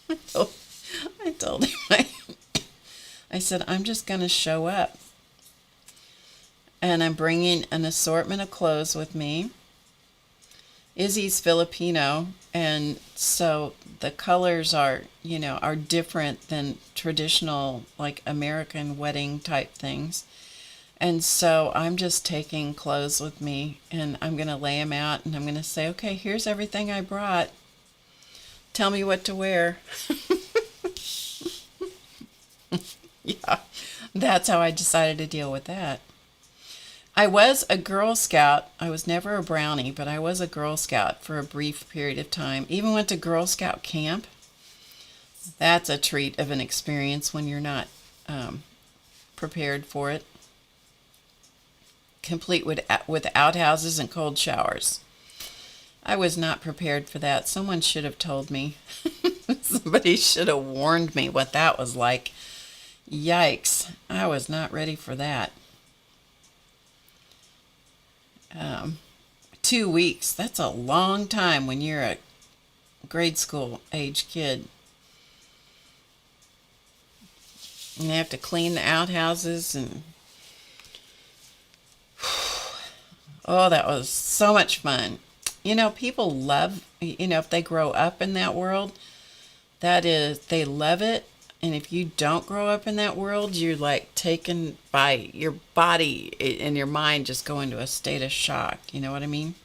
I told him, I said, I'm just gonna show up, and I'm bringing an assortment of clothes with me. Izzy's Filipino, and so the colors are different than traditional, like, American wedding type things. And so I'm just taking clothes with me, and I'm going to lay them out, and I'm going to say, okay, here's everything I brought. Tell me what to wear. Yeah, that's how I decided to deal with that. I was a Girl Scout. I was never a brownie, but I was a Girl Scout for a brief period of time. Even went to Girl Scout camp. That's a treat of an experience when you're not prepared for it. Complete with outhouses and cold showers. I was not prepared for that. Someone should have told me. Somebody should have warned me what that was like. Yikes. I was not ready for that. 2 weeks, that's a long time when you're a grade school age kid. And you have to clean the outhouses, and oh, that was so much fun. People love, if they grow up in that world, they love it. And if you don't grow up in that world, you're like taken by your body and your mind just go into a state of shock. You know what I mean?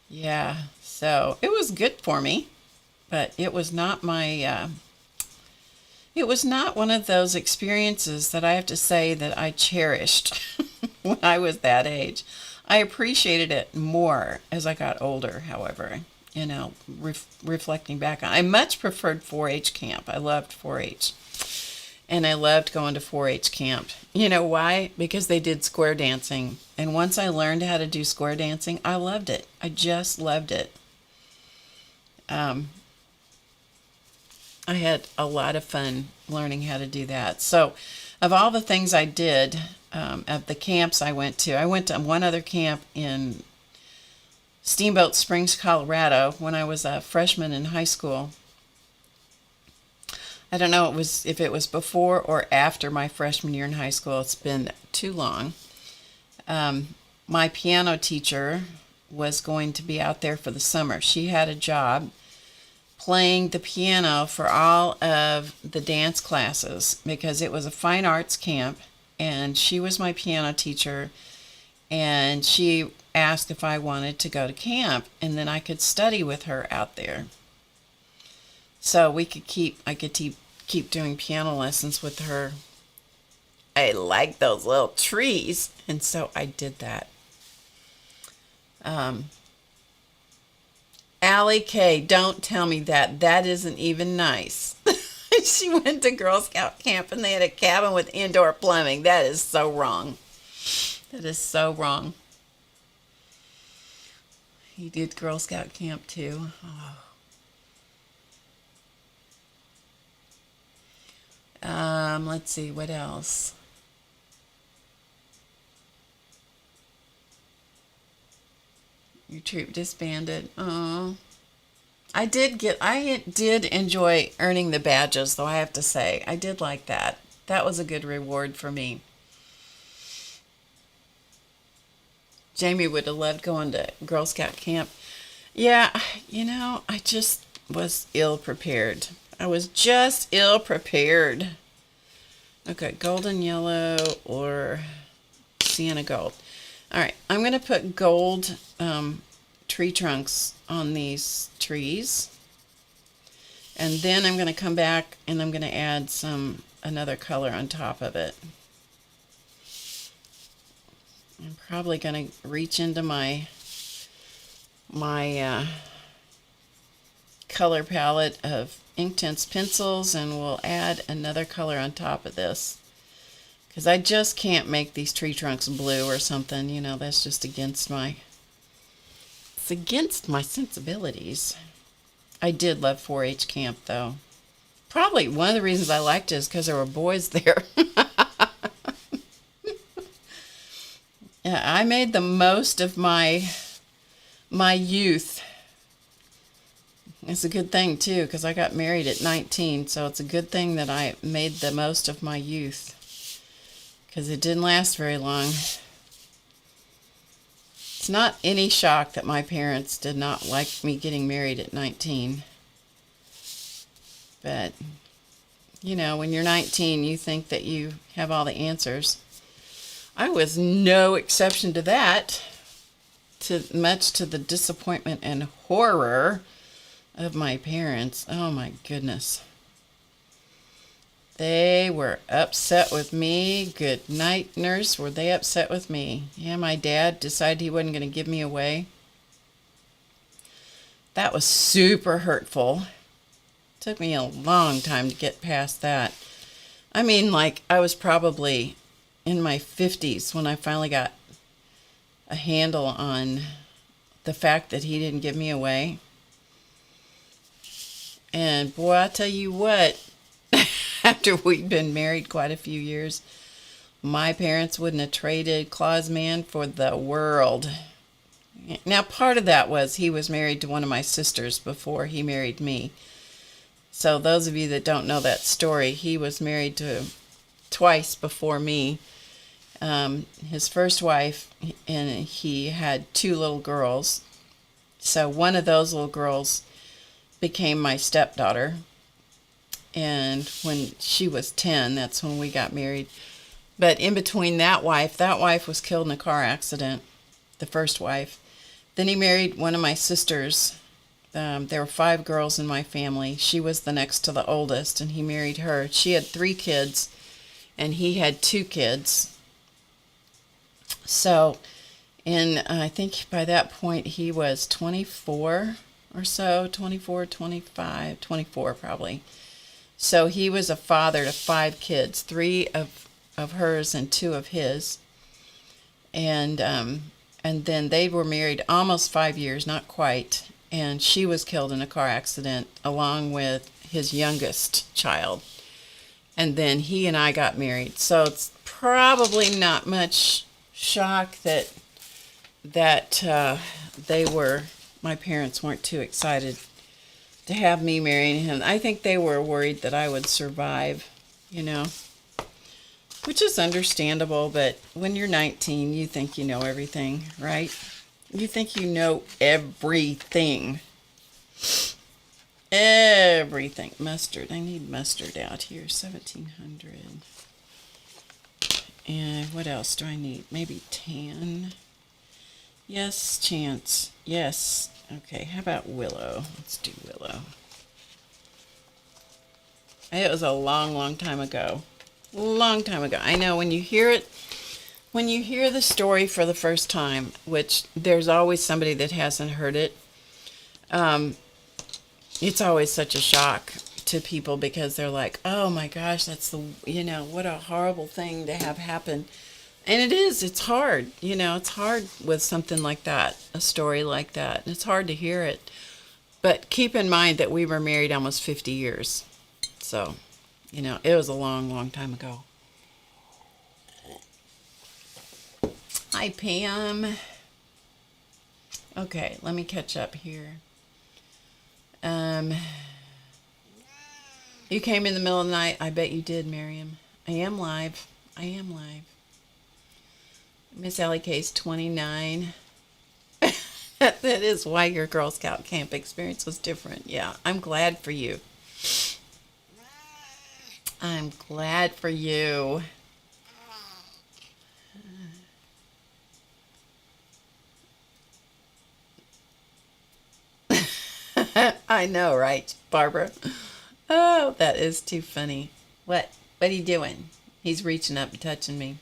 Yeah. So it was good for me, but it was not it was not one of those experiences that I have to say that I cherished when I was that age. I appreciated it more as I got older, however. Reflecting back on, I much preferred 4-H camp. I loved 4-H, and I loved going to 4-H camp. You know why? Because they did square dancing, and once I learned how to do square dancing, I loved it. I just loved it. I had a lot of fun learning how to do that. So, of all the things I did, of the camps I went to one other camp in Steamboat Springs, Colorado, when I was a freshman in high school. I don't know if it was before or after my freshman year in high school. It's been too long. My piano teacher was going to be out there for the summer. She had a job playing the piano for all of the dance classes because it was a fine arts camp, and she was my piano teacher, and she asked if I wanted to go to camp, and then I could study with her out there. So I could keep doing piano lessons with her. I like those little trees, and so I did that. Allie K, don't tell me that. That isn't even nice. She went to Girl Scout camp and they had a cabin with indoor plumbing. That is so wrong. That is so wrong. He did Girl Scout camp too. Oh. Let's see, what else? Your troop disbanded. Oh. I did enjoy earning the badges, though, I have to say. I did like that. That was a good reward for me. Jamie would have loved going to Girl Scout camp. Yeah, I just was ill prepared. I was just ill prepared. Okay, golden yellow or sienna gold. All right, I'm going to put gold tree trunks on these trees. And then I'm going to come back and I'm going to add another color on top of it. I'm probably going to reach into my color palette of Inktense pencils, and we'll add another color on top of this. Because I just can't make these tree trunks blue or something. You know, that's just against my... It's against my sensibilities. I did love 4-H camp, though. Probably one of the reasons I liked it is because there were boys there. Yeah, I made the most of my youth. It's a good thing, too, because I got married at 19, so it's a good thing that I made the most of my youth, because it didn't last very long. It's not any shock that my parents did not like me getting married at 19. But, you know, when you're 19, you think that you have all the answers. I was no exception to that, much to the disappointment and horror of my parents. Oh my goodness. They were upset with me. Good night, nurse. Were they upset with me? Yeah, my dad decided he wasn't going to give me away. That was super hurtful. Took me a long time to get past that. I mean, like, I was probably in my 50s when I finally got a handle on the fact that he didn't give me away. And boy, I tell you what, after we'd been married quite a few years, my parents wouldn't have traded Claus Man for the world. Now, part of that was he was married to one of my sisters before he married me. So those of you that don't know that story, he was married to twice before me. His first wife, and he had 2 little girls. So one of those little girls became my stepdaughter. And when she was 10, that's when we got married. But in between that wife was killed in a car accident, the first wife. Then he married one of my sisters. There were 5 girls in my family. She was the next to the oldest, and he married her. She had 3 kids, and he had 2 kids. So, I think by that point he was 24 or so, 24, 25, 24 probably. So he was a father to 5 kids, 3 of hers and 2 of his. And then they were married almost 5 years, not quite. And she was killed in a car accident along with his youngest child. And then he and I got married. So it's probably not much shock that my parents weren't too excited to have me marrying him. I think they were worried that I would survive, you know, which is understandable. But when you're 19, you think you know everything, right? You think you know everything. Everything. Mustard. I need mustard out here. 1700. And what else do I need? Maybe tan. Yes, chance. Yes. Okay, how about willow? Let's do willow. It was a long, long time ago. Long time ago. I know when you hear it, when you hear the story for the first time, which there's always somebody that hasn't heard it, it's always such a shock to people because they're like, oh my gosh, that's what a horrible thing to have happen. And it is, it's hard, it's hard with something like that, a story like that. And it's hard to hear it. But keep in mind that we were married almost 50 years. So, it was a long, long time ago. Hi, Pam. Okay, let me catch up here. You came in the middle of the night. I bet you did, Miriam. I am live. Miss Ellie K's 29. That is why your Girl Scout camp experience was different. Yeah, I'm glad for you. I'm glad for you. I know, right, Barbara? Oh, that is too funny. What are you doing? He's reaching up and touching me.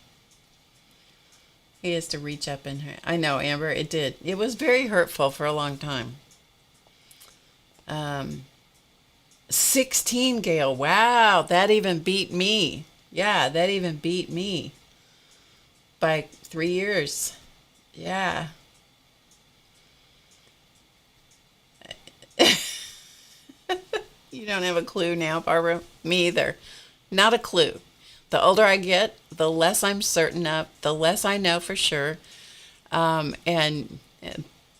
He has to reach up in her. I know, Amber, it did. It was very hurtful for a long time. 16, Gail. Wow, that even beat me. Yeah, that even beat me by 3 years. Yeah. You don't have a clue now, Barbara? Me either. Not a clue. The older I get, the less I'm certain of, the less I know for sure. And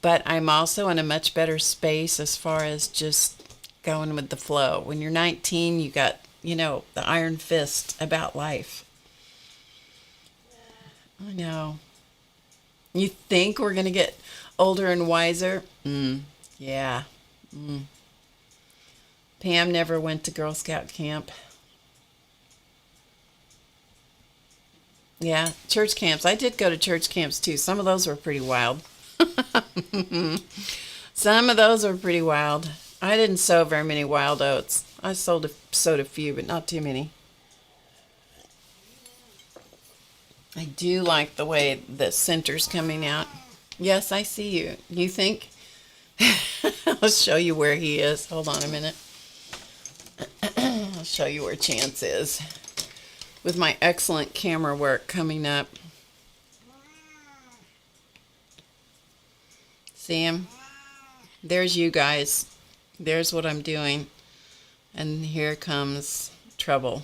but I'm also in a much better space as far as just going with the flow. When you're 19, you got, the iron fist about life. I know. You think we're going to get older and wiser? Yeah. Pam never went to Girl Scout camp. Yeah, church camps. I did go to church camps too. Some of those were pretty wild. Some of those were pretty wild. I didn't sow very many wild oats. I sowed a few, but not too many. I do like the way the center's coming out. Yes, I see you. You think? I'll show you where he is. Hold on a minute. I'll show you where Chance is with my excellent camera work coming up. See him? There's you guys. There's what I'm doing. And here comes trouble.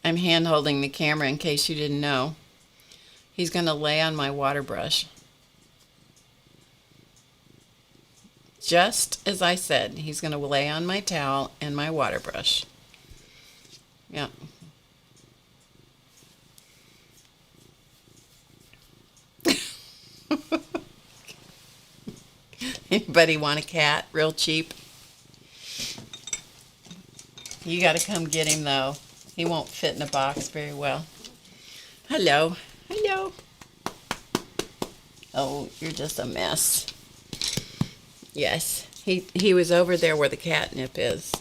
I'm hand holding the camera in case you didn't know. He's going to lay on my water brush. Just as I said, he's going to lay on my towel and my water brush. Yeah. Anybody want a cat? Real cheap. You got to come get him, though. He won't fit in a box very well. Hello. Hello. Oh, you're just a mess. Yes. He was over there where the catnip is.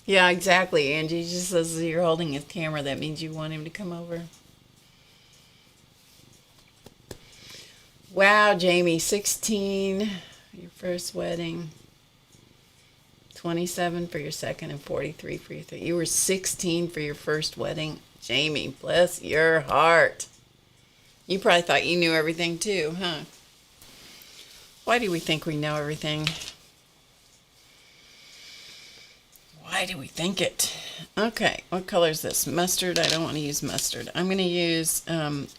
Yeah, exactly, Angie. Just as you're holding his camera, that means you want him to come over. Wow, Jamie, 16, your first wedding, 27 for your second, and 43 for your third. You were 16 for your first wedding. Jamie, bless your heart. You probably thought you knew everything too, huh? Why do we think we know everything? Why do we think it? Okay, what color is this? Mustard? I don't want to use mustard. I'm going to use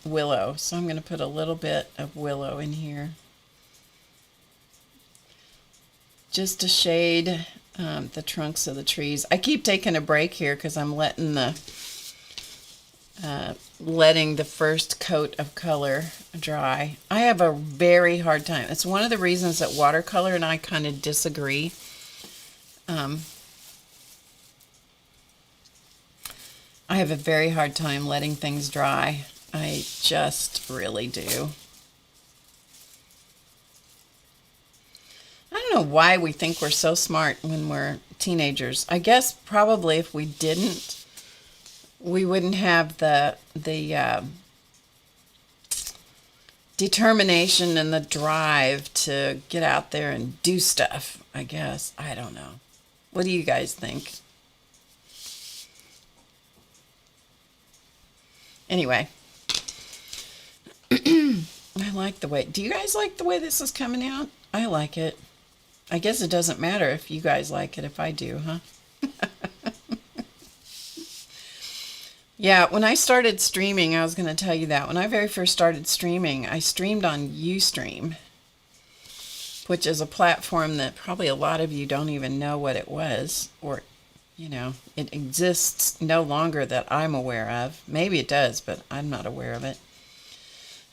willow. So I'm going to put a little bit of willow in here. Just to shade the trunks of the trees. I keep taking a break here because I'm letting the first coat of color dry. I have a very hard time. It's one of the reasons that watercolor and I kind of disagree. I have a very hard time letting things dry. I just really do. I don't know why we think we're so smart when we're teenagers. I guess probably if we didn't, we wouldn't have the determination and the drive to get out there and do stuff, I guess. I don't know. What do you guys think? Anyway, I like the way, do you guys like the way this is coming out? I like it. I guess it doesn't matter if you guys like it if I do, huh? Yeah, when I started streaming, I was going to tell you that. When I very first started streaming, I streamed on Ustream, which is a platform that probably a lot of you don't even know what it was, or it exists no longer that I'm aware of. Maybe it does, but I'm not aware of it.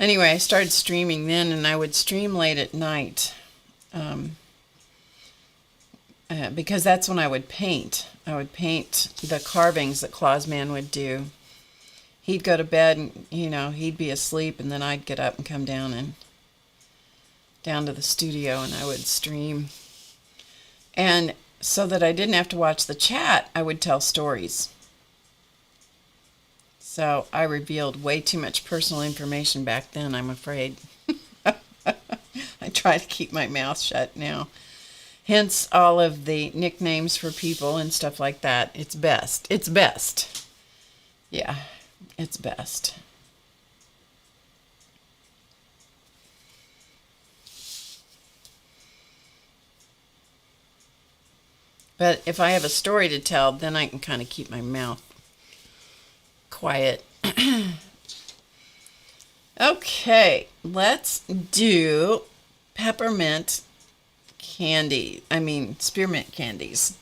Anyway, I started streaming then, and I would stream late at night. because that's when I would paint. I would paint the carvings that Claus Man would do. He'd go to bed and, he'd be asleep, and then I'd get up and come down to the studio, and I would stream. And so that I didn't have to watch the chat, I would tell stories. So I revealed way too much personal information back then, I'm afraid. I try to keep my mouth shut now. Hence all of the nicknames for people and stuff like that. It's best. It's best. Yeah, it's best. But if I have a story to tell, then I can kind of keep my mouth quiet. Okay, let's do peppermint candy. Spearmint candies.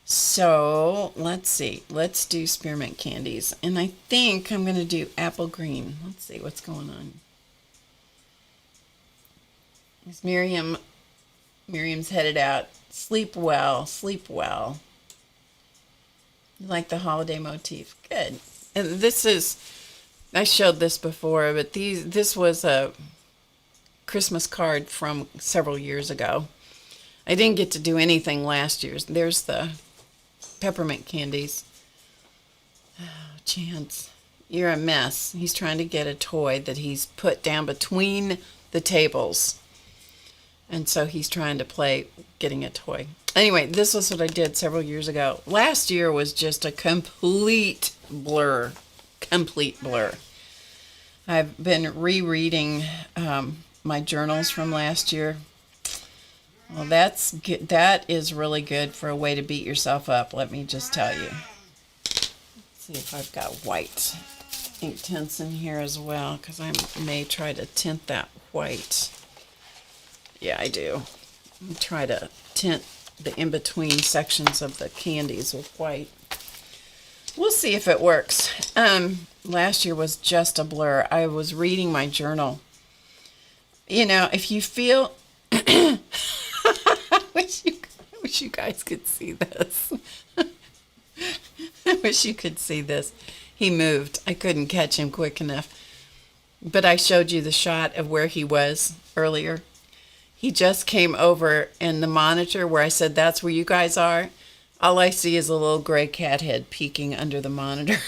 So let's see. Let's do spearmint candies. And I think I'm going to do apple green. Let's see what's going on. Is Miriam's headed out. Sleep well. Sleep well. You like the holiday motif? Good. And I showed this before, but this was a Christmas card from several years ago. I didn't get to do anything last year. There's the peppermint candies. Oh, Chance, you're a mess. He's trying to get a toy that he's put down between the tables. And so he's trying to play getting a toy. Anyway, this was what I did several years ago. Last year was just a complete blur. Complete blur. I've been rereading my journals from last year. Well, that is really good for a way to beat yourself up, let me just tell you. Let's see if I've got white ink tints in here as well, because I may try to tint that white. Yeah, I do. Try to tint the in-between sections of the candies with white. We'll see if it works. Last year was just a blur. I was reading my journal. If you feel... I wish you guys could see this. I wish you could see this. He moved. I couldn't catch him quick enough. But I showed you the shot of where he was earlier. He just came over, and the monitor where I said that's where you guys are, all I see is a little gray cat head peeking under the monitor.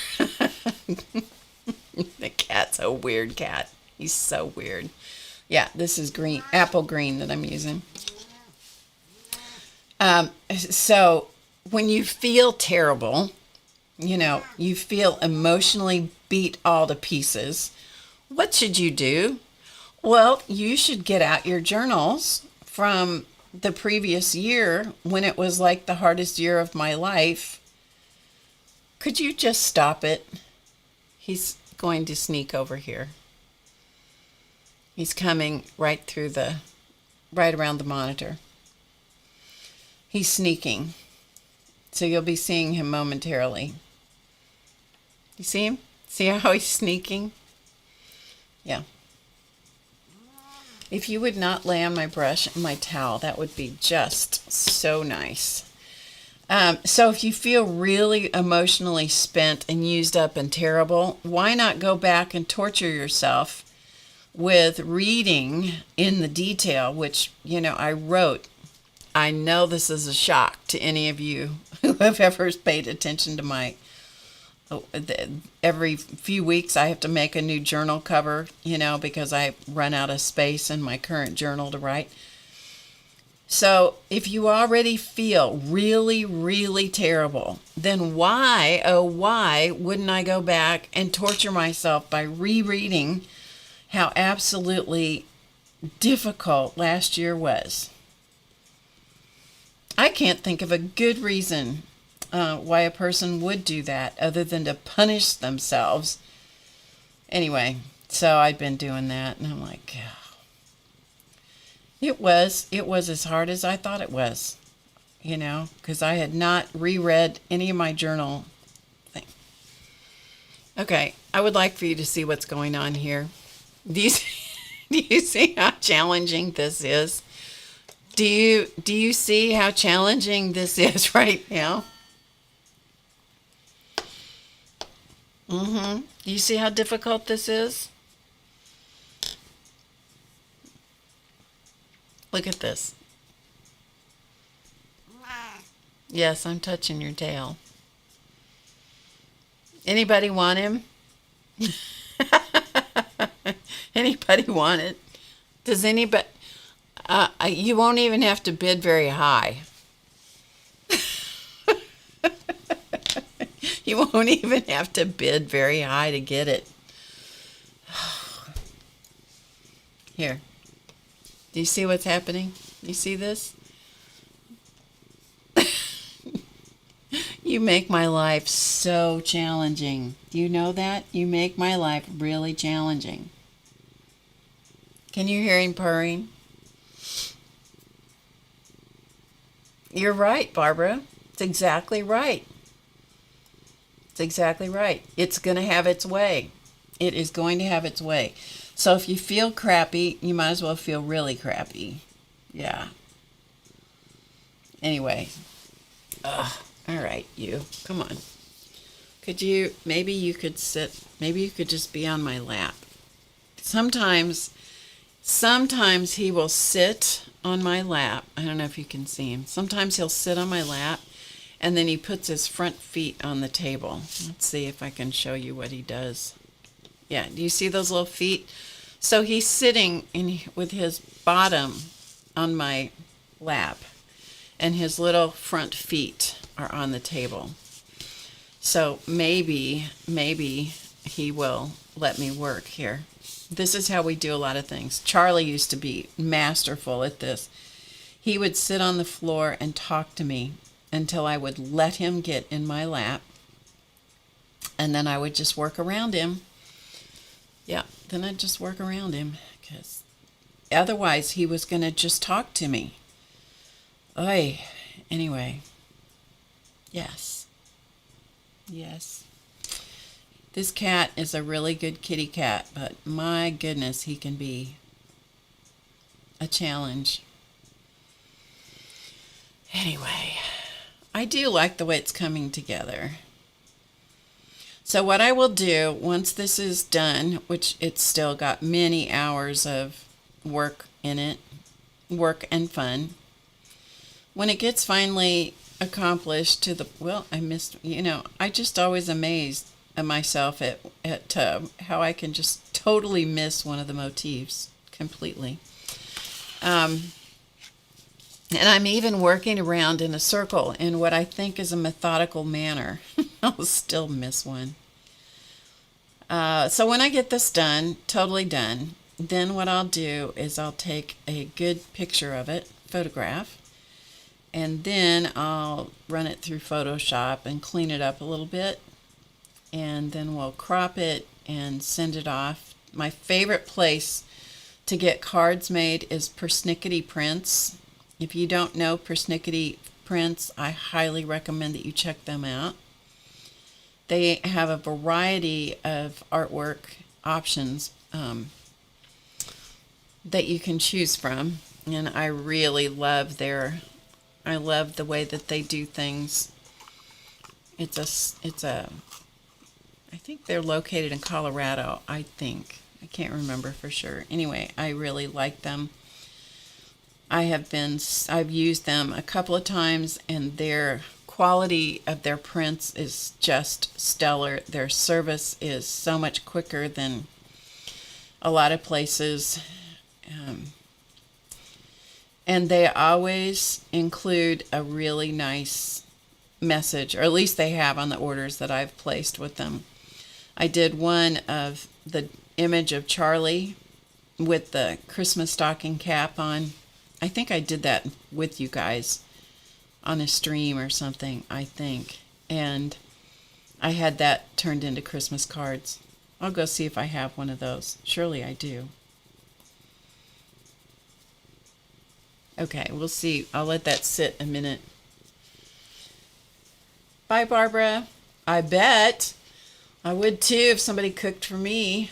The cat's a weird cat. He's so weird. Yeah, this is green, apple green that I'm using. So when you feel terrible, you feel emotionally beat all to pieces, what should you do? Well, you should get out your journals from the previous year when it was like the hardest year of my life. Could you just stop it? He's going to sneak over here. He's coming right around the monitor. He's sneaking. So you'll be seeing him momentarily. You see him? See how he's sneaking? Yeah. If you would not lay on my brush and my towel, that would be just so nice. So if you feel really emotionally spent and used up and terrible, why not go back and torture yourself with reading in the detail, which, I wrote. I know this is a shock to any of you who have ever paid attention to my... every few weeks I have to make a new journal cover, because I run out of space in my current journal to write. So if you already feel really, really terrible, then why wouldn't I go back and torture myself by rereading how absolutely difficult last year was? I can't think of a good reason why a person would do that other than to punish themselves. Anyway, so I'd been doing that, and I'm like, oh. It was as hard as I thought it was, because I had not reread any of my journal thing. Okay, I would like for you to see what's going on here. Do you see how challenging this is? Do you see how challenging this is right now? Do you see how difficult this is? Look at this. Yes, I'm touching your tail. Anybody want him? Anybody want it? Does anybody? You won't even have to bid very high. You won't even have to bid very high to get it. Here. Do you see what's happening? You see this? You make my life so challenging. Do you know that? You make my life really challenging. Can you hear him purring? You're right, Barbara. It's exactly right. It's exactly right. It's going to have its way. It is going to have its way. So if you feel crappy, you might as well feel really crappy. Yeah. Anyway. All right, you. Come on. Maybe you could just be on my lap. Sometimes he will sit on my lap. I don't know if you can see him. Sometimes he'll sit on my lap, and then he puts his front feet on the table. Let's see if I can show you what he does. Yeah, do you see those little feet? So he's sitting with his bottom on my lap, and his little front feet are on the table. So maybe he will let me work here. This is how we do a lot of things. Charlie used to be masterful at this. He would sit on the floor and talk to me until I would let him get in my lap, and then I would just work around him. Yeah, then I'd just work around him, because otherwise he was going to just talk to me. Oy. Anyway. Yes. This cat is a really good kitty cat, but my goodness, he can be a challenge. Anyway, I do like the way it's coming together. So what I will do once this is done, which it's still got many hours of work in it, work and fun, when it gets finally accomplished I just always amazed at myself at how I can just totally miss one of the motifs completely. And I'm even working around in a circle in what I think is a methodical manner. I'll still miss one. So when I get this done, totally done, then what I'll do is I'll take a good picture of it, photograph, and then I'll run it through Photoshop and clean it up a little bit, and then we'll crop it and send it off. My favorite place to get cards made is Persnickety Prints. If you don't know Persnickety Prints, I highly recommend that you check them out. They have a variety of artwork options that you can choose from, and I really love I love the way that they do things. I think they're located in Colorado, I think. I can't remember for sure. Anyway, I really like them. I've used them a couple of times, and their quality of their prints is just stellar. Their service is so much quicker than a lot of places. And they always include a really nice message, or at least they have on the orders that I've placed with them. I did one of the image of Charlie with the Christmas stocking cap on. I think I did that with you guys on a stream or something, I think. And I had that turned into Christmas cards. I'll go see if I have one of those. Surely I do. Okay, we'll see. I'll let that sit a minute. Bye, Barbara. I bet. I would too if somebody cooked for me.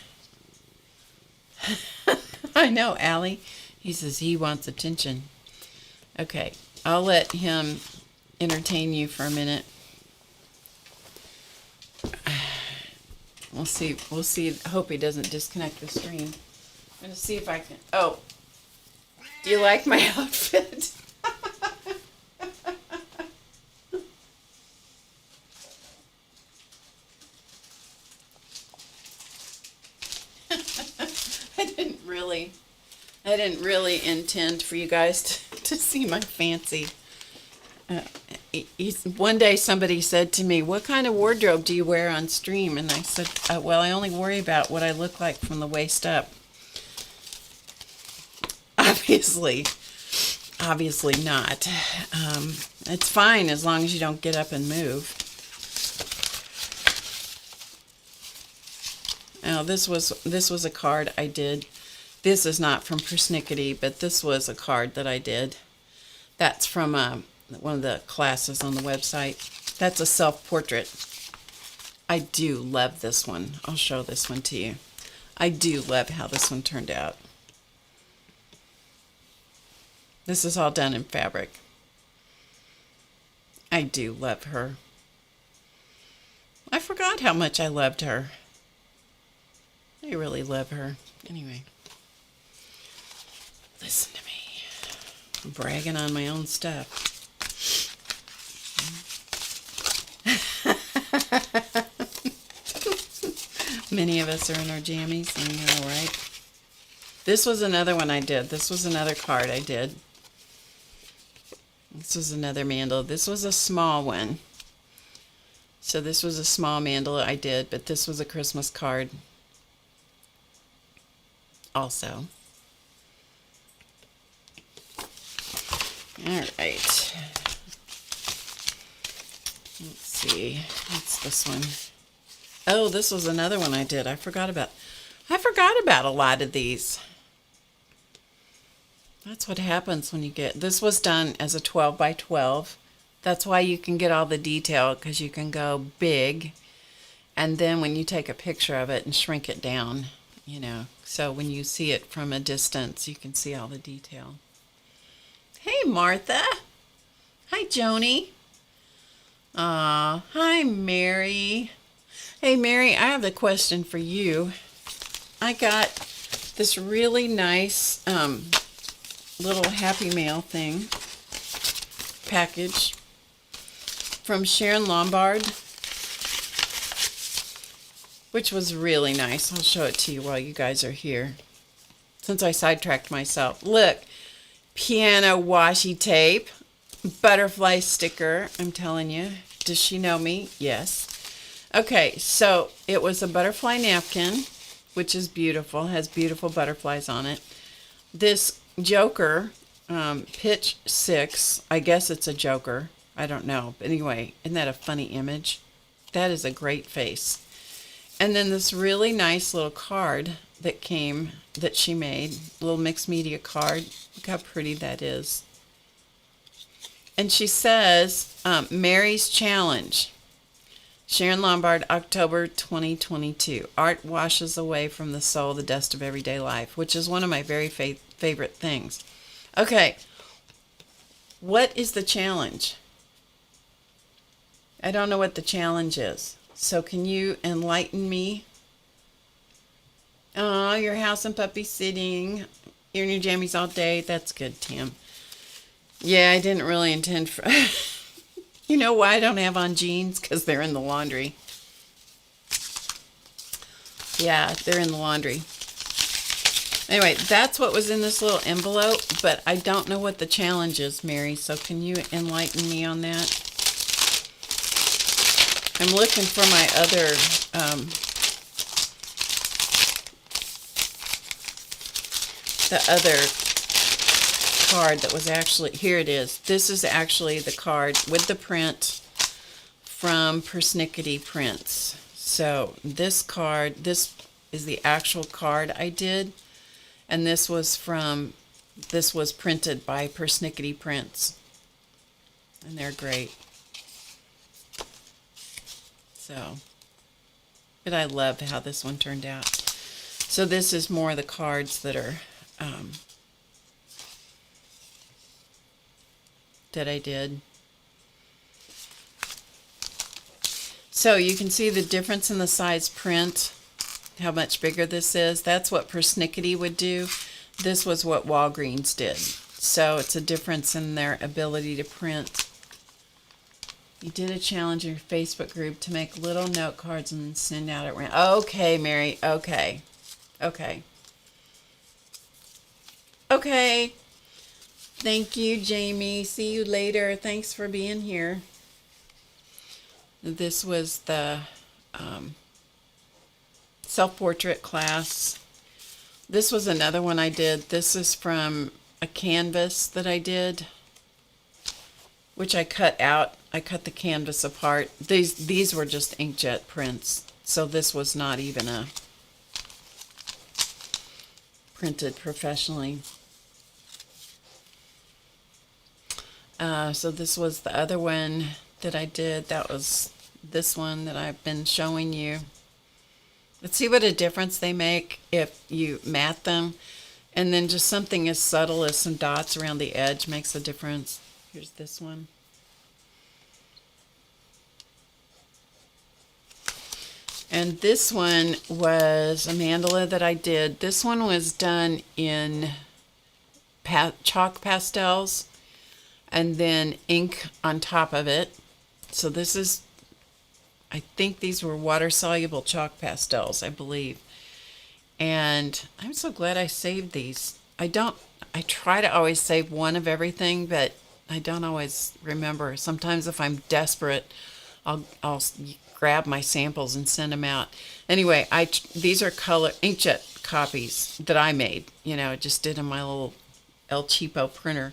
I know, Allie. He says he wants attention. Okay, I'll let him entertain you for a minute. We'll see. We'll see. I hope he doesn't disconnect the stream. I'm going to see if I can. Oh, do you like my outfit? I didn't really intend for you guys to see my fancy. One day somebody said to me, "What kind of wardrobe do you wear on stream?" And I said, "Well, I only worry about what I look like from the waist up." Obviously not. It's fine as long as you don't get up and move. Now, this was a card I did. This is not from Persnickety, but this was a card that I did. That's from one of the classes on the website. That's a self-portrait. I do love this one. I'll show this one to you. I do love how this one turned out. This is all done in fabric. I do love her. I forgot how much I loved her. I really love her. Anyway. Listen to me. I'm bragging on my own stuff. Many of us are in our jammies, I know, right? This was another one I did. This was another card I did. This was another mandala. This was a small one. So this was a small mandala I did, but this was a Christmas card also. All right. Let's see. What's this one? Oh, this was another one I did. I forgot about a lot of these. That's what happens when you get... This was done as a 12 by 12. That's why you can get all the detail, because you can go big. And then when you take a picture of it and shrink it down, you know. So when you see it from a distance, you can see all the detail. Hey, Martha. Hi, Joni. Hi, Mary. Hey, Mary, I have a question for you. I got this really nice little Happy Mail thing, package from Sharon Lombard, which was really nice. I'll show it to you while you guys are here, since I sidetracked myself. Look, piano washi tape, butterfly sticker. I'm telling you. Does she know me? Yes. Okay, so it was a butterfly napkin, which is beautiful, has beautiful butterflies on it. This Joker, pitch 6, I guess it's a Joker, I don't know, but anyway, isn't that a funny image? That is a great face. And then this really nice little card that came, that she made, a little mixed media card. Look how pretty that is. And she says, Mary's Challenge. Sharon Lombard, October 2022. Art washes away from the soul the dust of everyday life, which is one of my very favorite things. Okay, what is the challenge? I don't know what the challenge is. So can you enlighten me? Oh, your house and puppy sitting. You're in your jammies all day. That's good, Tim. Yeah, I didn't really intend for... You know why I don't have on jeans? Because they're in the laundry. Yeah, they're in the laundry. Anyway, that's what was in this little envelope, but I don't know what the challenge is, Mary, so can you enlighten me on that? I'm looking for my other... the other card that was actually, here it is. This is actually the card with the print from Persnickety Prints. So this card, this is the actual card I did, and this was printed by Persnickety Prints, and they're great. So, but I love how this one turned out. So this is more of the cards that are that I did. So you can see the difference in the size print, how much bigger this is. That's what Persnickety would do. This was what Walgreens did. So it's a difference in their ability to print. You did a challenge in your Facebook group to make little note cards and send out at random. Okay, Mary. Okay. Okay. Okay. Thank you, Jamie. See you later. Thanks for being here. This was the self-portrait class. This was another one I did. This is from a canvas that I did, which I cut out. I cut the canvas apart. These were just inkjet prints, so this was not even a printed professionally. So this was the other one that I did. That was this one that I've been showing you. Let's see what a difference they make if you mat them. And then just something as subtle as some dots around the edge makes a difference. Here's this one. And this one was a mandala that I did. This one was done in chalk pastels and then ink on top of it. So this is, I think these were water-soluble chalk pastels, I believe. And I'm so glad I saved these. I try to always save one of everything, but I don't always remember. Sometimes if I'm desperate, I'll grab my samples and send them out. Anyway, these are color inkjet copies that I made. You know, just did in my little El Cheapo printer.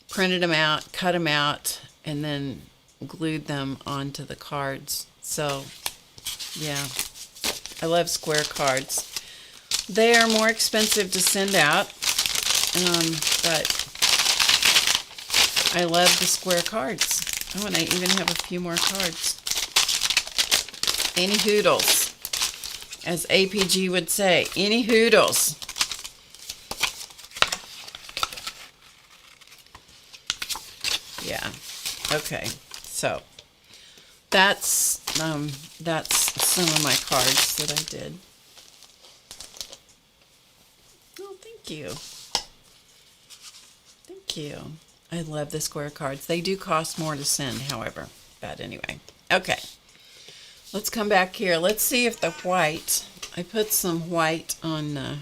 Printed them out, cut them out, and then glued them onto the cards. So, yeah, I love square cards. They are more expensive to send out, but I love the square cards. Oh, and I even have a few more cards. Any hoodles, as APG would say. Any hoodles. Yeah. Okay. So that's some of my cards that I did. Oh, thank you. Thank you. I love the square cards. They do cost more to send, however. But anyway. Okay. Let's come back here. Let's see if the white, I put some white on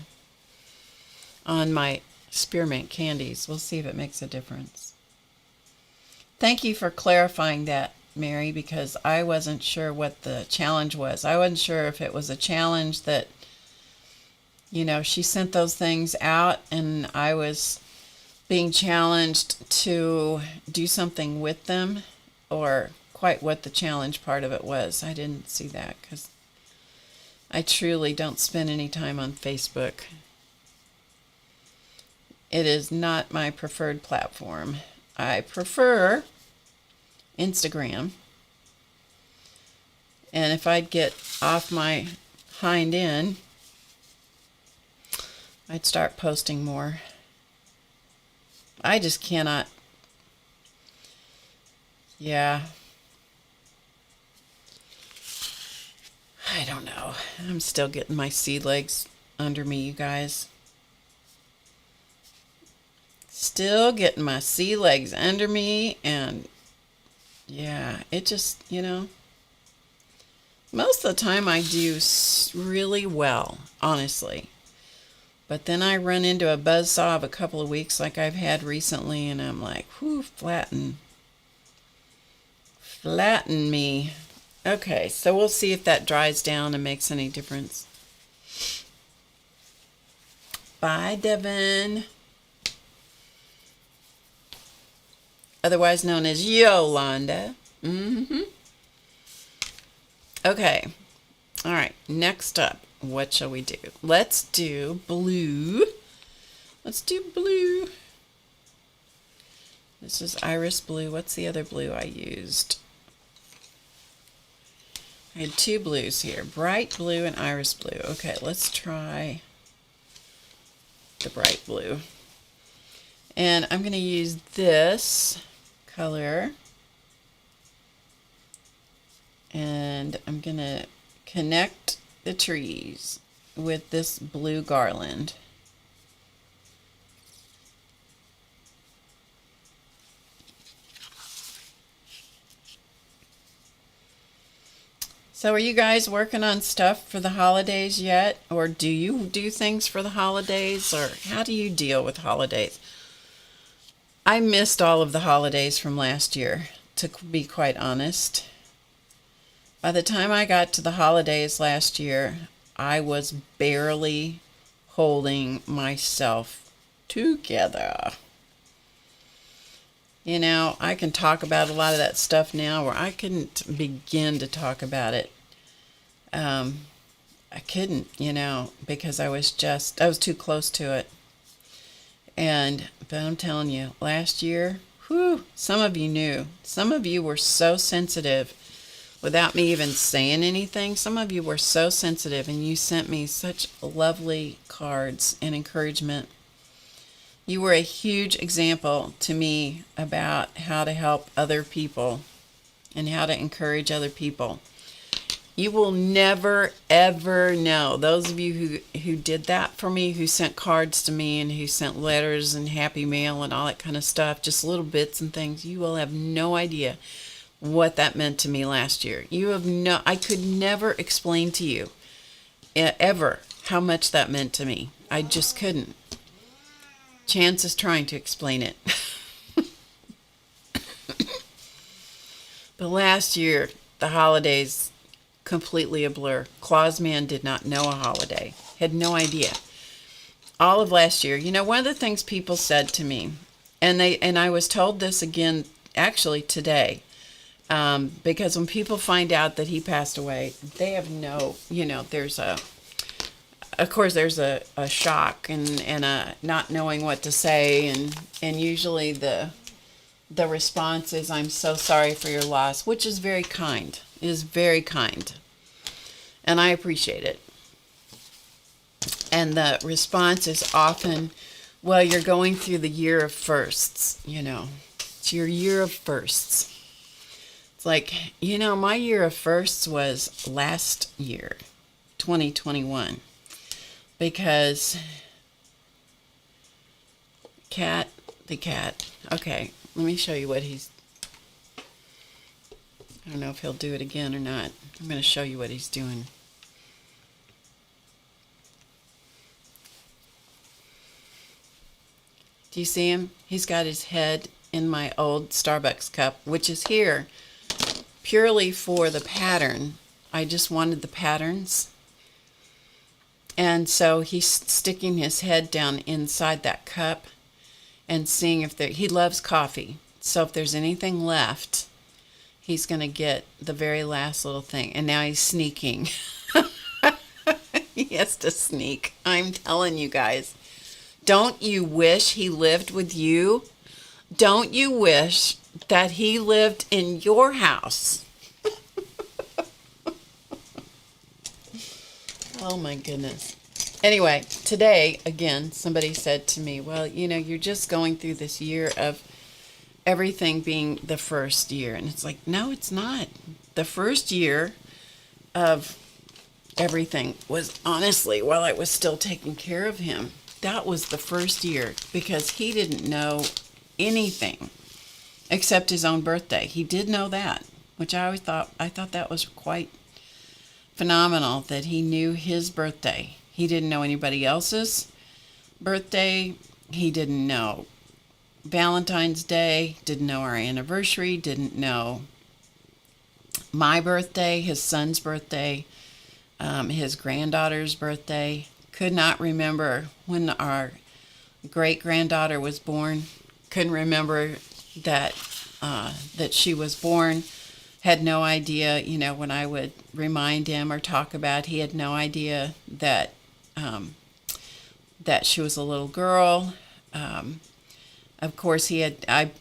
my spearmint candies. We'll see if it makes a difference. Thank you for clarifying that, Mary, because I wasn't sure what the challenge was. I wasn't sure if it was a challenge that, you know, she sent those things out and I was being challenged to do something with them, or quite what the challenge part of it was. I didn't see that because I truly don't spend any time on Facebook. It is not my preferred platform. I prefer Instagram. And if I'd get off my hind end, I'd start posting more. I just cannot. Yeah. I don't know. I'm still getting my sea legs under me, you guys. Still getting my sea legs under me, and yeah, it just, you know, most of the time I do really well, honestly. But then I run into a buzzsaw of a couple of weeks like I've had recently, and I'm like, whew, flatten me. Okay, so we'll see if that dries down and makes any difference. Bye, Devin. Otherwise known as Yolanda. Okay. All right, next up, what shall we do? Let's do blue. Let's do blue. This is iris blue. What's the other blue I used? I had two blues here, bright blue and iris blue. Okay, let's try the bright blue. And I'm going to use this color. And I'm going to connect the trees with this blue garland. So are you guys working on stuff for the holidays yet? Or do you do things for the holidays? Or how do you deal with holidays? I missed all of the holidays from last year, to be quite honest. By the time I got to the holidays last year, I was barely holding myself together. You know, I can talk about a lot of that stuff now where I couldn't begin to talk about it. I couldn't, because I was too close to it. But I'm telling you, last year, some of you knew. Some of you were so sensitive without me even saying anything. Some of you were so sensitive and you sent me such lovely cards and encouragement. You were a huge example to me about how to help other people and how to encourage other people. You will never, ever know. Those of you who did that for me, who sent cards to me and who sent letters and happy mail and all that kind of stuff, just little bits and things, you will have no idea what that meant to me last year. I could never explain to you ever how much that meant to me. I just couldn't. Chance is trying to explain it. But last year, the holidays, completely a blur. Clausman did not know a holiday. Had no idea. All of last year, one of the things people said to me, and I was told this again actually today, because when people find out that he passed away, they have there's a shock and a not knowing what to say, and usually the response is, "I'm so sorry for your loss," which is very kind. It is very kind, and I appreciate it. And the response is often, "Well, you're going through the year of firsts, It's your year of firsts." It's like, my year of firsts was last year, 2021. Because the cat. Okay, let me show you what I don't know if he'll do it again or not. I'm going to show you what he's doing. Do you see him? He's got his head in my old Starbucks cup, which is here purely for the pattern. I just wanted the patterns. And so he's sticking his head down inside that cup and seeing if he loves coffee. So if there's anything left, he's going to get the very last little thing. And now he's sneaking. He has to sneak. I'm telling you guys. Don't you wish he lived with you? Don't you wish that he lived in your house? Oh my goodness. Anyway, today, again, somebody said to me, "Well, you're just going through this year of everything being the first year." And it's like, no, it's not. The first year of everything was honestly while I was still taking care of him. That was the first year, because he didn't know anything except his own birthday. He did know that, which I thought that was quite phenomenal, that he knew his birthday. He didn't know anybody else's birthday. He didn't know Valentine's Day, didn't know our anniversary, didn't know my birthday, his son's birthday, his granddaughter's birthday. Could not remember when our great-granddaughter was born. Couldn't remember that she was born. Had no idea, when I would remind him or talk about, he had no idea that she was a little girl. Of course, I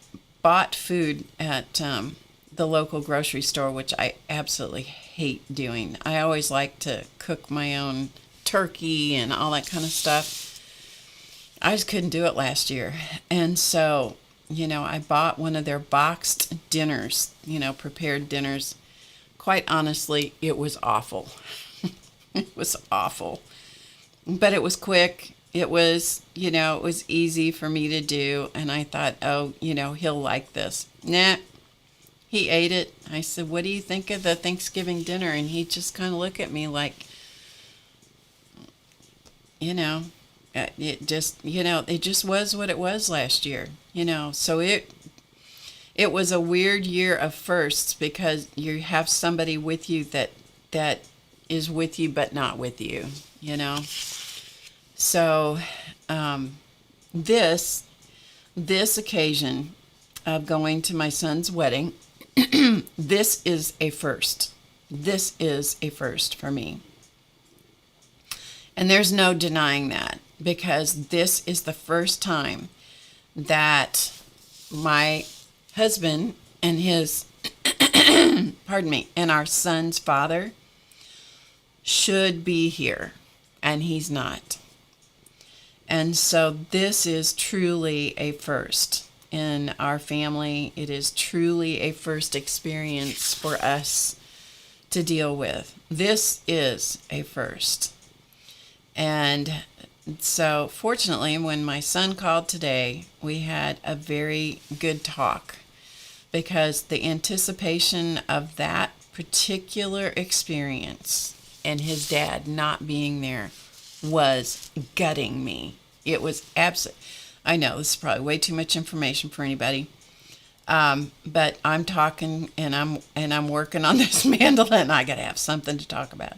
bought food at the local grocery store, which I absolutely hate doing. I always like to cook my own turkey and all that kind of stuff. I just couldn't do it last year. And so I bought one of their boxed dinners, prepared dinners. Quite honestly, it was awful. It was awful. But it was quick. It was, it was easy for me to do. And I thought, oh, he'll like this. Nah, he ate it. I said, what do you think of the Thanksgiving dinner? And he just kind of looked at me like, it just was what it was last year, So it was a weird year of firsts, because you have somebody with you that is with you but not with you, So this occasion of going to my son's wedding, this is a first. This is a first for me. And there's no denying that, because this is the first time that my husband and his, pardon me, and our son's father should be here, and he's not. And so this is truly a first in our family. It is truly a first experience for us to deal with. This is a first. And so fortunately, when my son called today, we had a very good talk, because the anticipation of that particular experience and his dad not being there was gutting me. It was I know this is probably way too much information for anybody. But I'm talking and I'm working on this mandala, and I got to have something to talk about.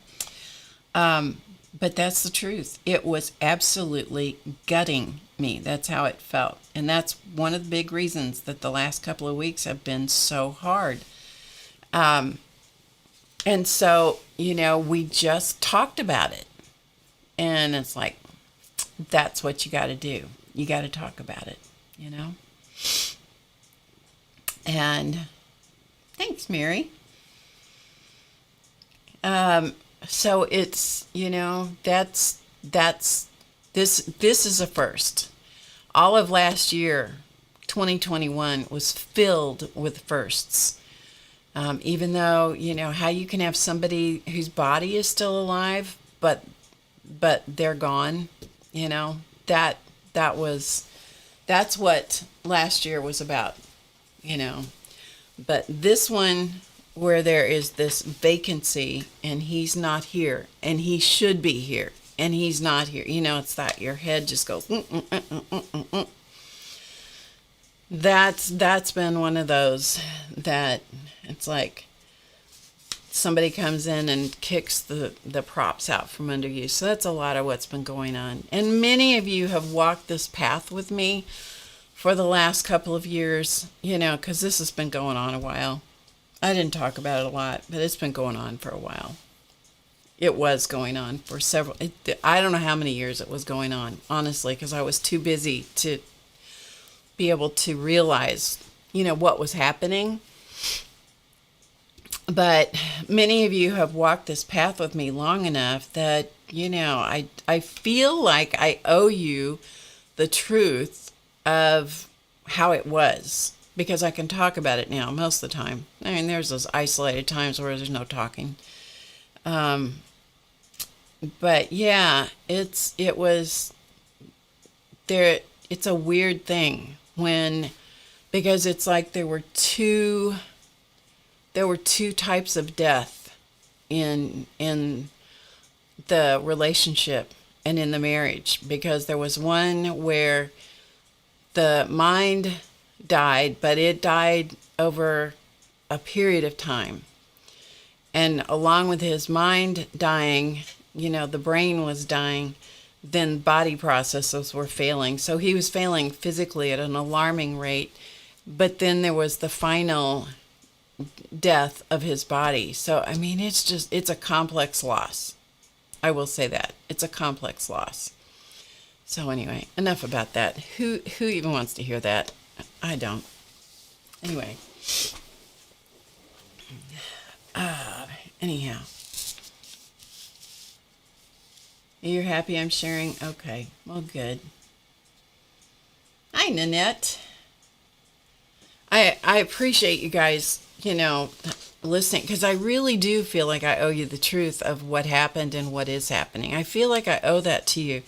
But that's the truth. It was absolutely gutting me. That's how it felt. And that's one of the big reasons that the last couple of weeks have been so hard. And so, we just talked about it. And it's like, that's what you got to do. You got to talk about it, And thanks, Mary. So it's, this is a first. All of last year, 2021, was filled with firsts. Even though, how you can have somebody whose body is still alive, but they're gone, that's what last year was about, But this one, where there is this vacancy and he's not here, and he should be here, and he's not here. It's that your head just goes. That's been one of those that it's like somebody comes in and kicks the props out from under you. So that's a lot of what's been going on. And many of you have walked this path with me for the last couple of years, because this has been going on a while. I didn't talk about it a lot, but it's been going on for a while. It was going on for I don't know how many years it was going on, honestly, because I was too busy to be able to realize, what was happening. But many of you have walked this path with me long enough that, I feel like I owe you the truth of how it was, because I can talk about it now most of the time. I mean, there's those isolated times where there's no talking. But yeah, it's a weird thing because it's like there were two types of death in the relationship and in the marriage, because there was one where the mind died, but it died over a period of time. And along with his mind dying, the brain was dying, then body processes were failing. So he was failing physically at an alarming rate, but then there was the final death of his body. So, I mean, it's a complex loss. I will say that. It's a complex loss. So anyway, enough about that. Who even wants to hear that? I don't. Anyway. Anyhow. You're happy I'm sharing? Okay. Well, good. Hi, Nanette. I appreciate you guys, listening, because I really do feel like I owe you the truth of what happened and what is happening. I feel like I owe that to you.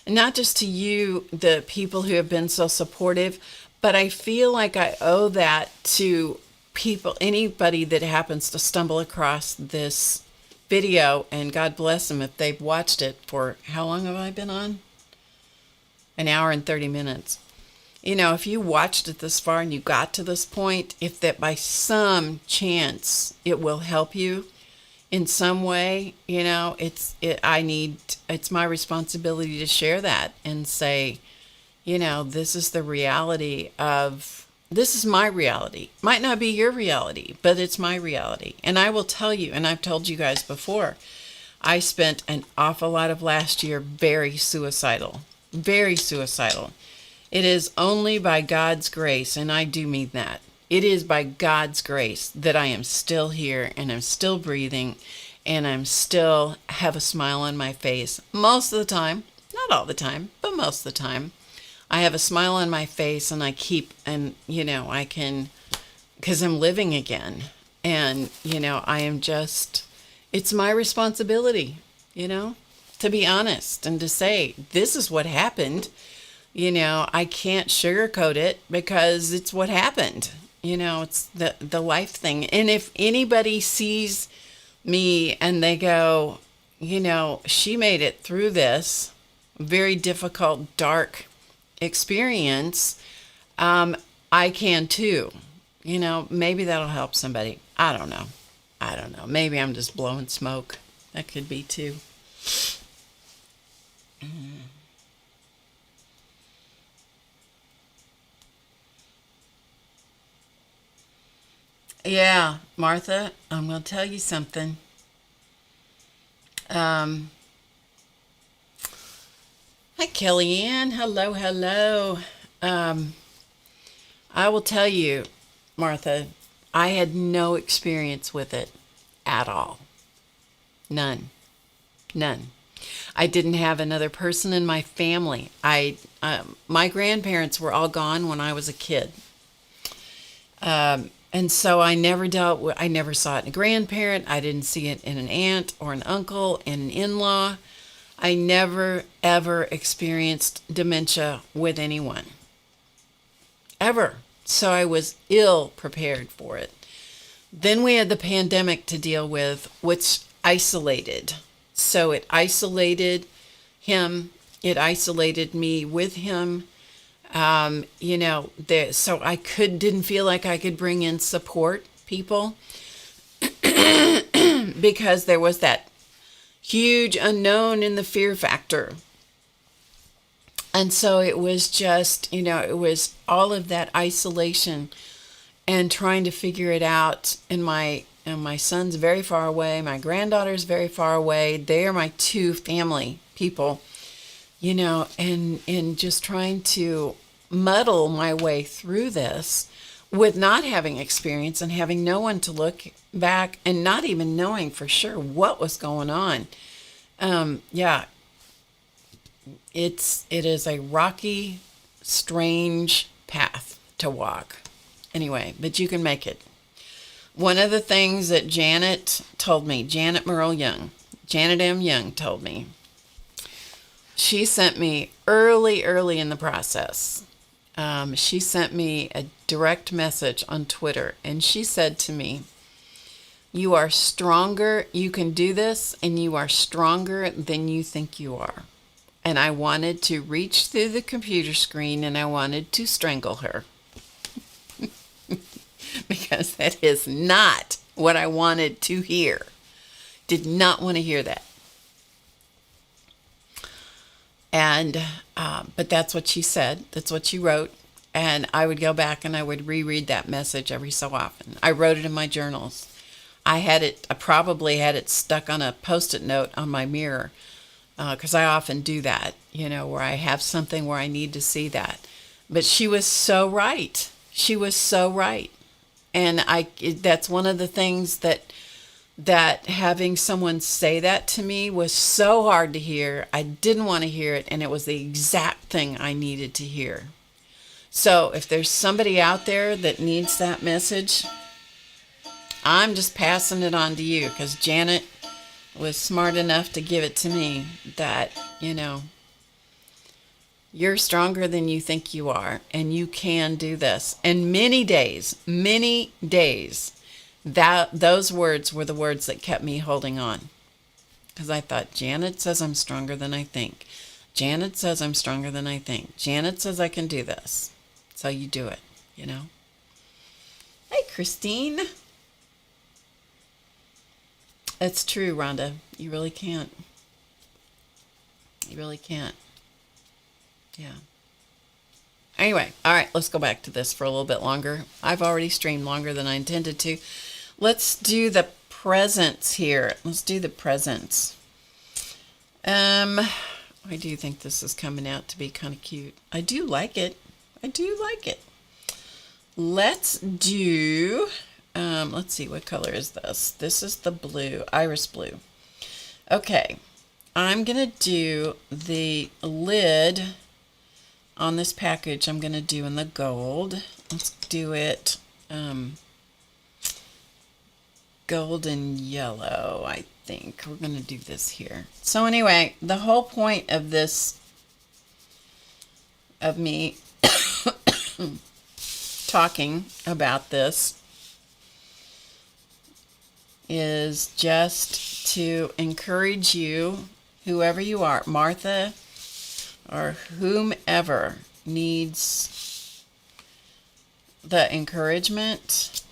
And not just to you, the people who have been so supportive, but I feel like I owe that to people, anybody that happens to stumble across this video, and God bless them if they've watched it for, how long have I been on? An hour and 30 minutes. If you watched it this far and you got to this point, if that by some chance it will help you in some way, it's my responsibility to share that and say, this is the reality this is my reality. Might not be your reality, but it's my reality. And I will tell you, and I've told you guys before, I spent an awful lot of last year very suicidal. Very suicidal. It is only by God's grace, and I do mean that. It is by God's grace that I am still here and I'm still breathing and I'm still have a smile on my face most of the time. Not all the time, but most of the time. I have a smile on my face and I can, because I'm living again. And, I am just, it's my responsibility, to be honest and to say, this is what happened. I can't sugarcoat it because it's what happened. It's the life thing. And if anybody sees me and they go, she made it through this very difficult, dark experience, I can too. Maybe that'll help somebody. I don't know. Maybe I'm just blowing smoke. That could be too. Yeah, Martha, I'm going to tell you something. Hi, Kellyanne. Hello, hello. I will tell you, Martha, I had no experience with it at all. None. I didn't have another person in my family. My grandparents were all gone when I was a kid. And so I never saw it in a grandparent. I didn't see it in an aunt or an uncle, in an in-law. I never, ever experienced dementia with anyone. Ever. So I was ill prepared for it. Then we had the pandemic to deal with, which isolated. So it isolated him. It isolated me with him. So I didn't feel like I could bring in support people because there was that huge unknown in the fear factor. And so it was just, it was all of that isolation and trying to figure it out. And my son's very far away. My granddaughter's very far away. They are my two family people, and just trying to muddle my way through this with not having experience and having no one to look back and not even knowing for sure what was going on. It is a rocky, strange path to walk. Anyway, but you can make it. One of the things that Janet Merle Young, Janet M. Young told me, she sent me early in the process. She sent me a direct message on Twitter, and she said to me, "You are stronger, you can do this, and you are stronger than you think you are." And I wanted to reach through the computer screen and I wanted to strangle her. Because that is not what I wanted to hear. Did not want to hear that. And, but that's what she said. That's what she wrote. And I would go back and I would reread that message every so often. I wrote it in my journals. I probably had it stuck on a Post-it note on my mirror. Because I often do that, where I have something where I need to see that. But she was so right. She was so right. And that's one of the things that having someone say that to me was so hard to hear. I didn't want to hear it, and it was the exact thing I needed to hear. So if there's somebody out there that needs that message, I'm just passing it on to you, because Janet was smart enough to give it to me, that, you're stronger than you think you are, and you can do this. And many days, those words were the words that kept me holding on. Because I thought, Janet says I'm stronger than I think. Janet says I'm stronger than I think. Janet says I can do this. So you do it, Hey, Christine. It's true, Rhonda. You really can't. You really can't. Yeah. Anyway, all right, let's go back to this for a little bit longer. I've already streamed longer than I intended to. Let's do the presents here. Let's do the presents. I do think this is coming out to be kind of cute. I do like it. Let's do, let's see, what color is this? This is the blue, iris blue. Okay, I'm going to do the lid on this package. I'm going to do in the gold. Let's do it gold and yellow, I think. We're going to do this here. So anyway, the whole point of this, of me talking about this, is just to encourage you, whoever you are, Martha or whomever needs the encouragement.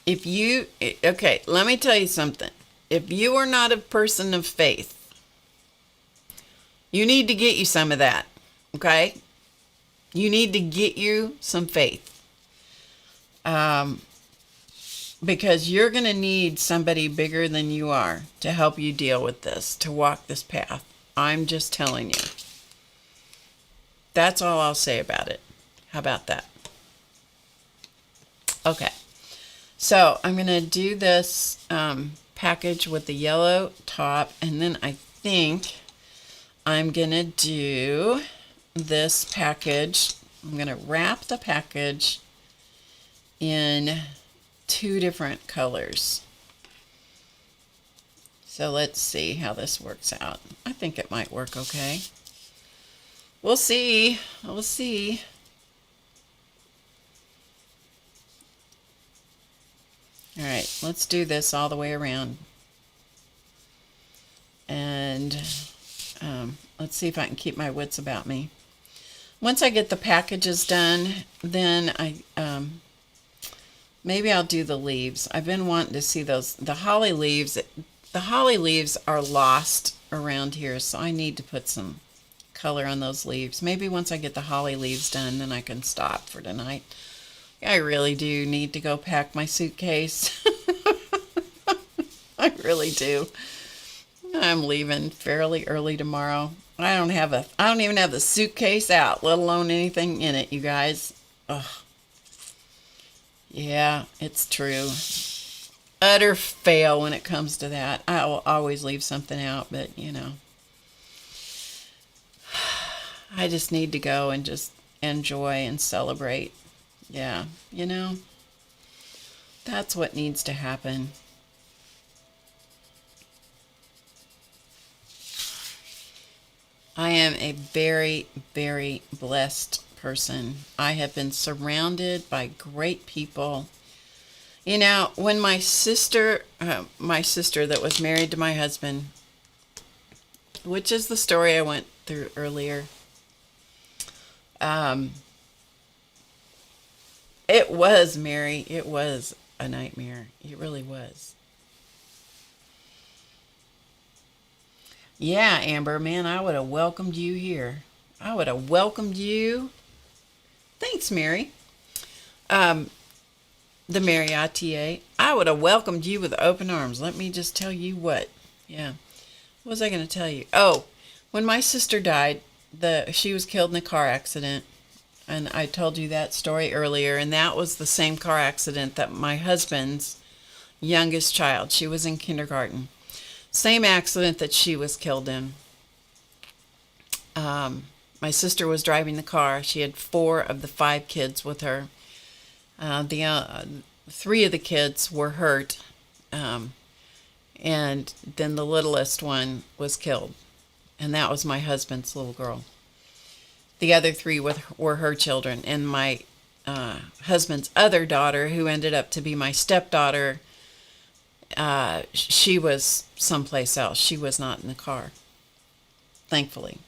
Okay, let me tell you something. If you are not a person of faith, you need to get you some of that, okay? You need to get you some faith. Because you're going to need somebody bigger than you are to help you deal with this, to walk this path. I'm just telling you. That's all I'll say about it. How about that? Okay. So I'm going to do this package with the yellow top, and then I think I'm going to do this package. I'm going to wrap the package in 2 different colors. So let's see how this works out. I think it might work okay. We'll see. We'll see. All right, let's do this all the way around. And let's see if I can keep my wits about me. Once I get the packages done, then maybe I'll do the leaves. I've been wanting to see those. The holly leaves are lost around here, so I need to put some color on those leaves. Maybe once I get the holly leaves done, then I can stop for tonight. I really do need to go pack my suitcase. I really do. I'm leaving fairly early tomorrow. I don't even have the suitcase out, let alone anything in it, you guys. Ugh. Yeah, it's true. Utter fail when it comes to that. I will always leave something out, but I just need to go and just enjoy and celebrate. Yeah, that's what needs to happen. I am a very, very blessed person. I have been surrounded by great people. When my sister that was married to my husband, which is the story I went through earlier, it was, Mary, it was a nightmare. It really was. Yeah, Amber, man, I would have welcomed you here. I would have welcomed you. Thanks, Mary. The Marriottier. I would have welcomed you with open arms. Let me just tell you what. Yeah. What was I going to tell you? Oh, when my sister died, she was killed in a car accident. And I told you that story earlier. And that was the same car accident that my husband's youngest child, she was in kindergarten. Same accident that she was killed in. my sister was driving the car. She had 4 of the 5 kids with her. The 3 of the kids were hurt, and then the littlest one was killed, and that was my husband's little girl. The other 3 were her children, and my husband's other daughter, who ended up to be my stepdaughter, she was someplace else. She was not in the car, thankfully.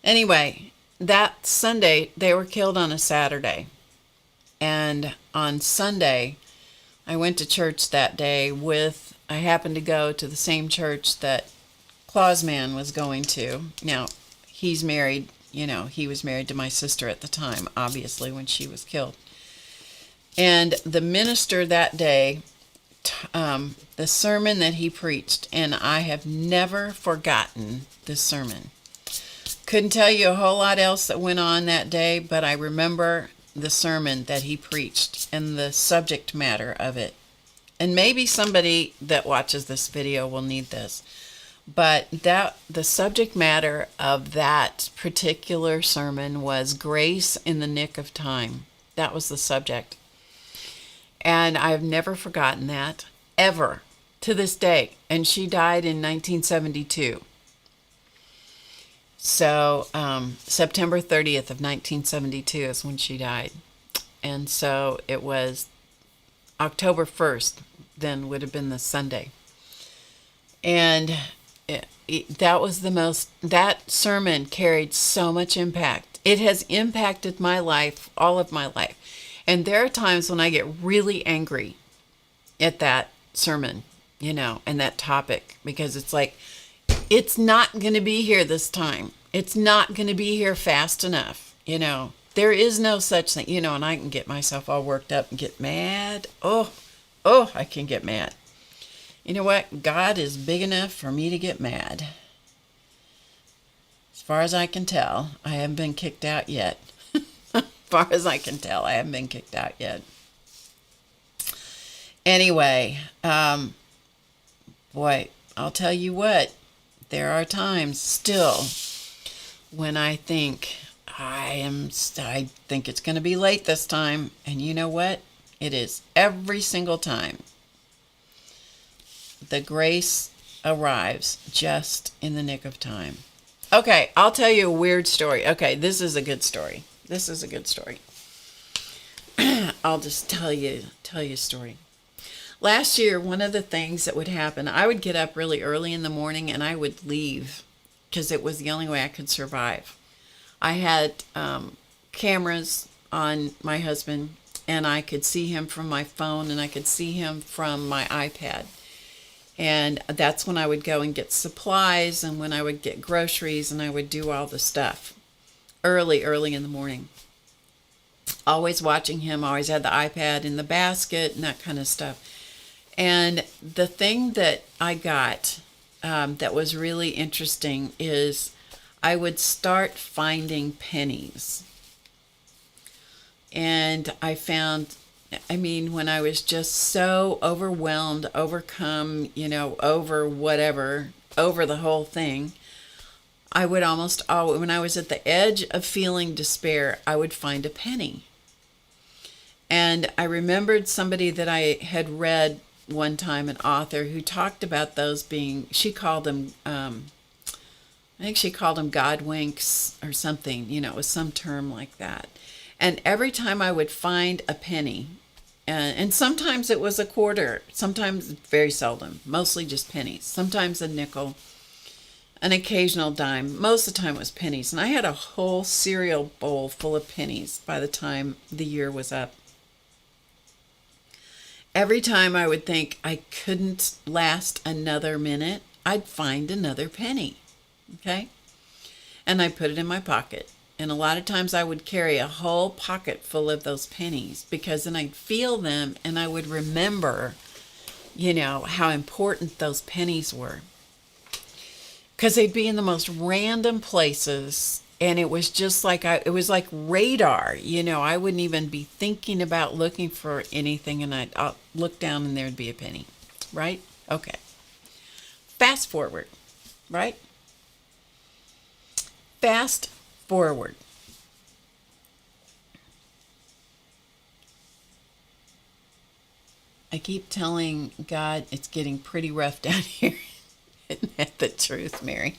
Anyway, that Sunday, they were killed on a Saturday. And on Sunday, I went to church that day I happened to go to the same church that Clausman was going to. Now, he's married, he was married to my sister at the time, obviously, when she was killed. And the minister that day, the sermon that he preached, and I have never forgotten this sermon. Couldn't tell you a whole lot else that went on that day, but I remember the sermon that he preached and the subject matter of it. And maybe somebody that watches this video will need this. But the subject matter of that particular sermon was grace in the nick of time. That was the subject. And I've never forgotten that, ever, to this day. And she died in 1972. So September 30th of 1972 is when she died. And so it was October 1st, then would have been the Sunday. And that sermon carried so much impact. It has impacted my life, all of my life. And there are times when I get really angry at that sermon, and that topic, because it's like, it's not going to be here this time. It's not going to be here fast enough. There is no such thing, and I can get myself all worked up and get mad. Oh, I can get mad. You know what? God is big enough for me to get mad. As far as I can tell, I haven't been kicked out yet. As far as I can tell, I haven't been kicked out yet. Anyway, boy, I'll tell you what. There are times still when I think I think it's going to be late this time. And you know what? It is every single time. The grace arrives just in the nick of time. Okay, I'll tell you a weird story. Okay, this is a good story. I'll just tell you a story. Last year, one of the things that would happen, I would get up really early in the morning and I would leave because it was the only way I could survive. I had cameras on my husband, and I could see him from my phone, and I could see him from my iPad. And that's when I would go and get supplies, and when I would get groceries, and I would do all the stuff early in the morning. Always watching him, always had the iPad in the basket and that kind of stuff. And the thing that I got that was really interesting is I would start finding pennies. And I found, when I was just so overwhelmed, overcome, over whatever, over the whole thing, I would almost always, when I was at the edge of feeling despair, I would find a penny. And I remembered somebody that I had read one time, an author who talked about those being, she called them, I think she called them God winks or something, it was some term like that. And every time I would find a penny, and sometimes it was a quarter, sometimes, very seldom, mostly just pennies, sometimes a nickel, an occasional dime. Most of the time it was pennies. And I had a whole cereal bowl full of pennies by the time the year was up. Every time I would think I couldn't last another minute, I'd find another penny, okay? And I put it in my pocket. And a lot of times I would carry a whole pocket full of those pennies, because then I'd feel them and I would remember, how important those pennies were. Because they'd be in the most random places. And it was just like, it was like radar, I wouldn't even be thinking about looking for anything, and I'd look down and there'd be a penny, right? Okay. Fast forward, right? Fast forward. I keep telling God it's getting pretty rough down here. Isn't that the truth, Mary?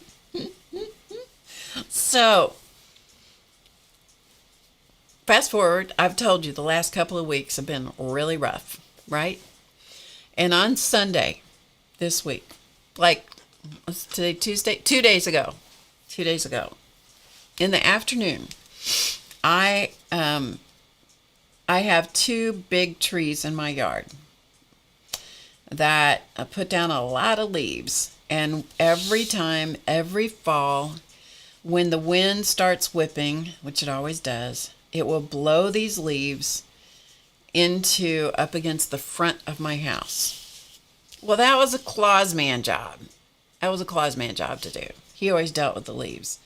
So, fast forward, I've told you the last couple of weeks have been really rough, right? And on Sunday this week, like, what's today, Tuesday? 2 days ago, in the afternoon, I have two big trees in my yard that put down a lot of leaves. And every fall, when the wind starts whipping, which it always does, it will blow these leaves into up against the front of my house. Well, that was a Claus man job. That was a Claus man job to do. He always dealt with the leaves.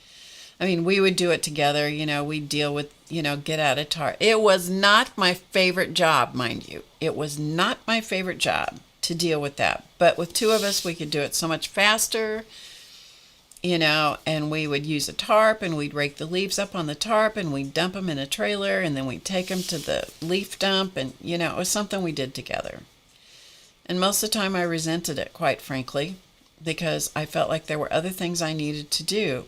I mean, we would do it together. We'd deal with, get out a tar. It was not my favorite job, mind you. It was not my favorite job to deal with that. But with two of us, we could do it so much faster, and we would use a tarp, and we'd rake the leaves up on the tarp, and we'd dump them in a trailer, and then we'd take them to the leaf dump, and, it was something we did together. And most of the time I resented it, quite frankly, because I felt like there were other things I needed to do.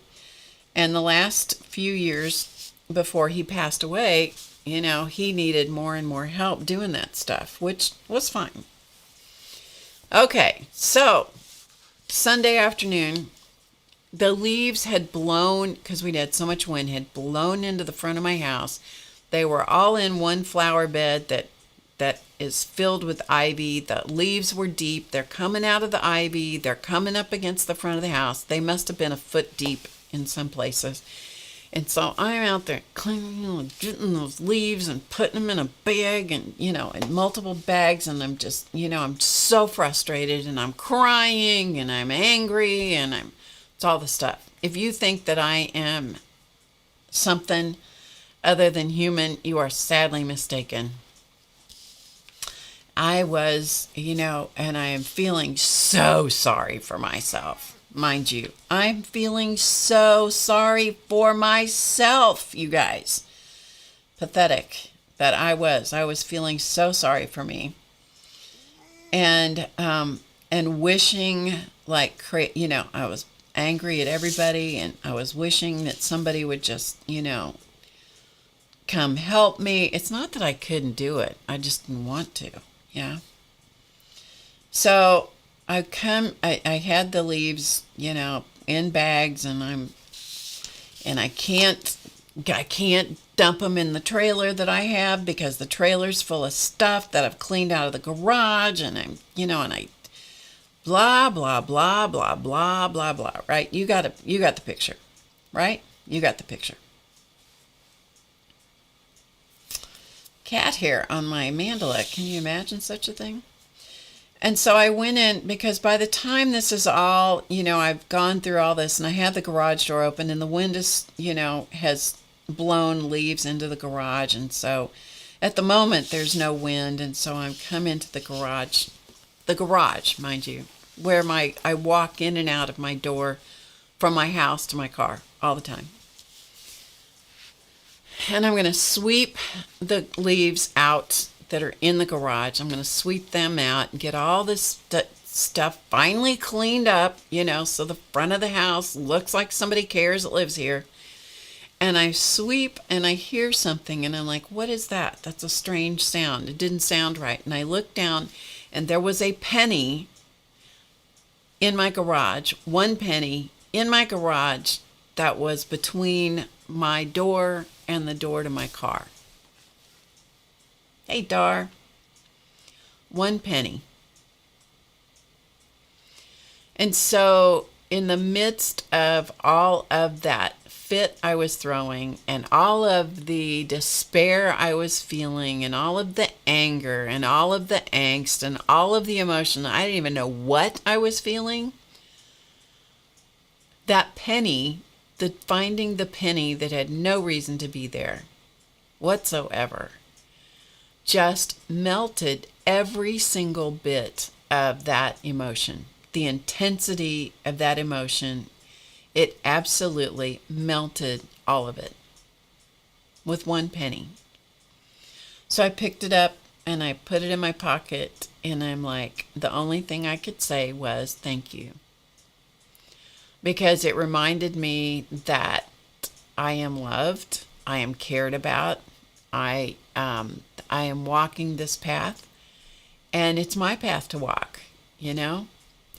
And the last few years before he passed away, he needed more and more help doing that stuff, which was fine. Okay, so Sunday afternoon, the leaves had blown, because we'd had so much wind, had blown into the front of my house. They were all in one flower bed that is filled with ivy. The leaves were deep. They're coming out of the ivy. They're coming up against the front of the house. They must have been a foot deep in some places. And so I'm out there cleaning, getting those leaves and putting them in a bag and, in multiple bags. And I'm just, I'm so frustrated and I'm crying and I'm angry and it's all the stuff. If you think that I am something other than human, you are sadly mistaken. I was, and I am feeling so sorry for myself. Mind you, I'm feeling so sorry for myself, you guys. Pathetic that I was feeling so sorry for me. And wishing I was angry at everybody, and I was wishing that somebody would just, come help me. It's not that I couldn't do it. I just didn't want to. Yeah. So I had the leaves, in bags, and I can't dump them in the trailer that I have, because the trailer's full of stuff that I've cleaned out of the garage, and I blah, blah, blah, blah, blah, blah, blah, right? You got the picture, right? You got the picture. Cat hair on my mandala. Can you imagine such a thing? And so I went in, because by the time this is all, I've gone through all this, and I had the garage door open, and the wind is, has blown leaves into the garage. And so at the moment there's no wind. And so I'm come into the garage, mind you, where I walk in and out of my door from my house to my car all the time. And I'm going to sweep the leaves out that are in the garage. I'm going to sweep them out and get all this stuff finally cleaned up, so the front of the house looks like somebody cares that lives here. And I sweep and I hear something, and I'm like, what is that? That's a strange sound. It didn't sound right. And I looked down, and there was a penny in my garage, one penny in my garage that was between my door and the door to my car. Hey, Dar. 1 penny. And so in the midst of all of that fit I was throwing, and all of the despair I was feeling, and all of the anger, and all of the angst, and all of the emotion, I didn't even know what I was feeling. That penny, finding the penny that had no reason to be there whatsoever, just melted every single bit of that emotion. The intensity of that emotion, it absolutely melted all of it, with 1 penny. So I picked it up and I put it in my pocket, and I'm like, the only thing I could say was thank you. Because it reminded me that I am loved, I am cared about, I am walking this path, and it's my path to walk, you know?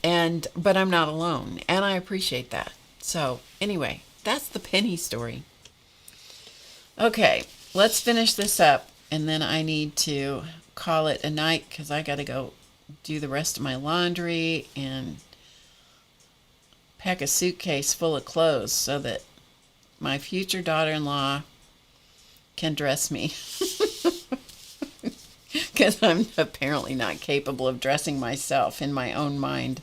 But I'm not alone, and I appreciate that. So anyway, that's the penny story. Okay, let's finish this up, and then I need to call it a night because I got to go do the rest of my laundry and pack a suitcase full of clothes so that my future daughter-in-law can dress me. Because I'm apparently not capable of dressing myself in my own mind.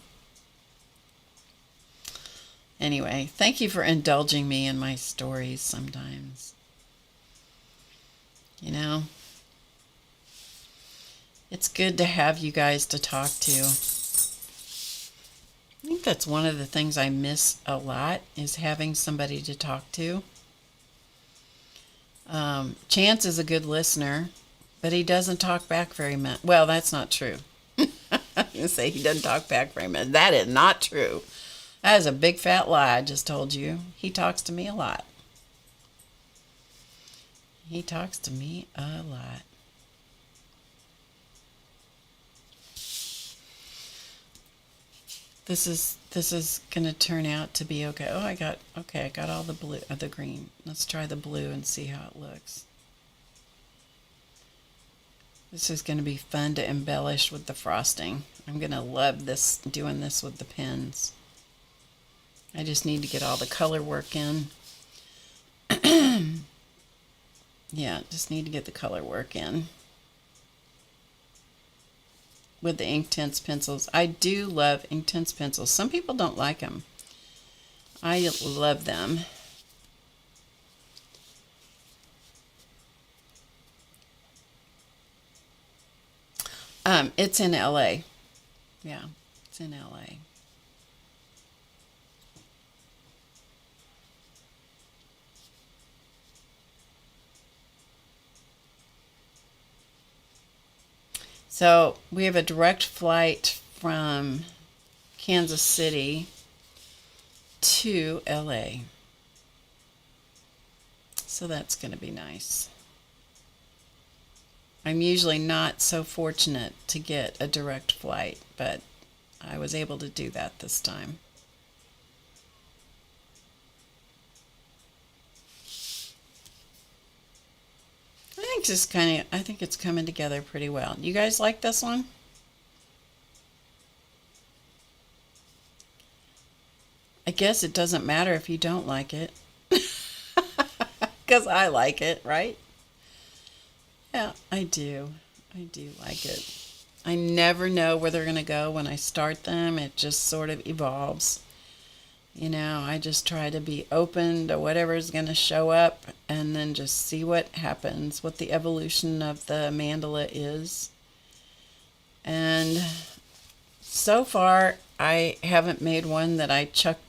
Anyway, thank you for indulging me in my stories sometimes. You know, it's good to have you guys to talk to. I think that's one of the things I miss a lot, is having somebody to talk to. Chance is a good listener, but he doesn't talk back very much. Well, that's not true. I was going to say he doesn't talk back very much. That is not true. That is a big fat lie I just told you. He talks to me a lot. He talks to me a lot. This is gonna turn out to be okay. Oh, I got all the blue, the green. Let's try the blue and see how it looks. This is gonna be fun to embellish with the frosting. I'm gonna love this, doing this with the pens. I just need to get all the color work in. Yeah, just need to get the color work in with the Inktense pencils. I do love Inktense pencils. Some people don't like them. I love them. It's in LA. Yeah, it's in LA. So we have a direct flight from Kansas City to LA. So that's going to be nice. I'm usually not so fortunate to get a direct flight, but I was able to do that this time. I think it's coming together pretty well. You guys like this one? I guess it doesn't matter if you don't like it. Because I like it, right? Yeah, I do. I do like it. I never know where they're going to go when I start them. It just sort of evolves. You know, I just try to be open to whatever's going to show up and then just see what happens, what the evolution of the mandala is. And so far, I haven't made one that I chucked.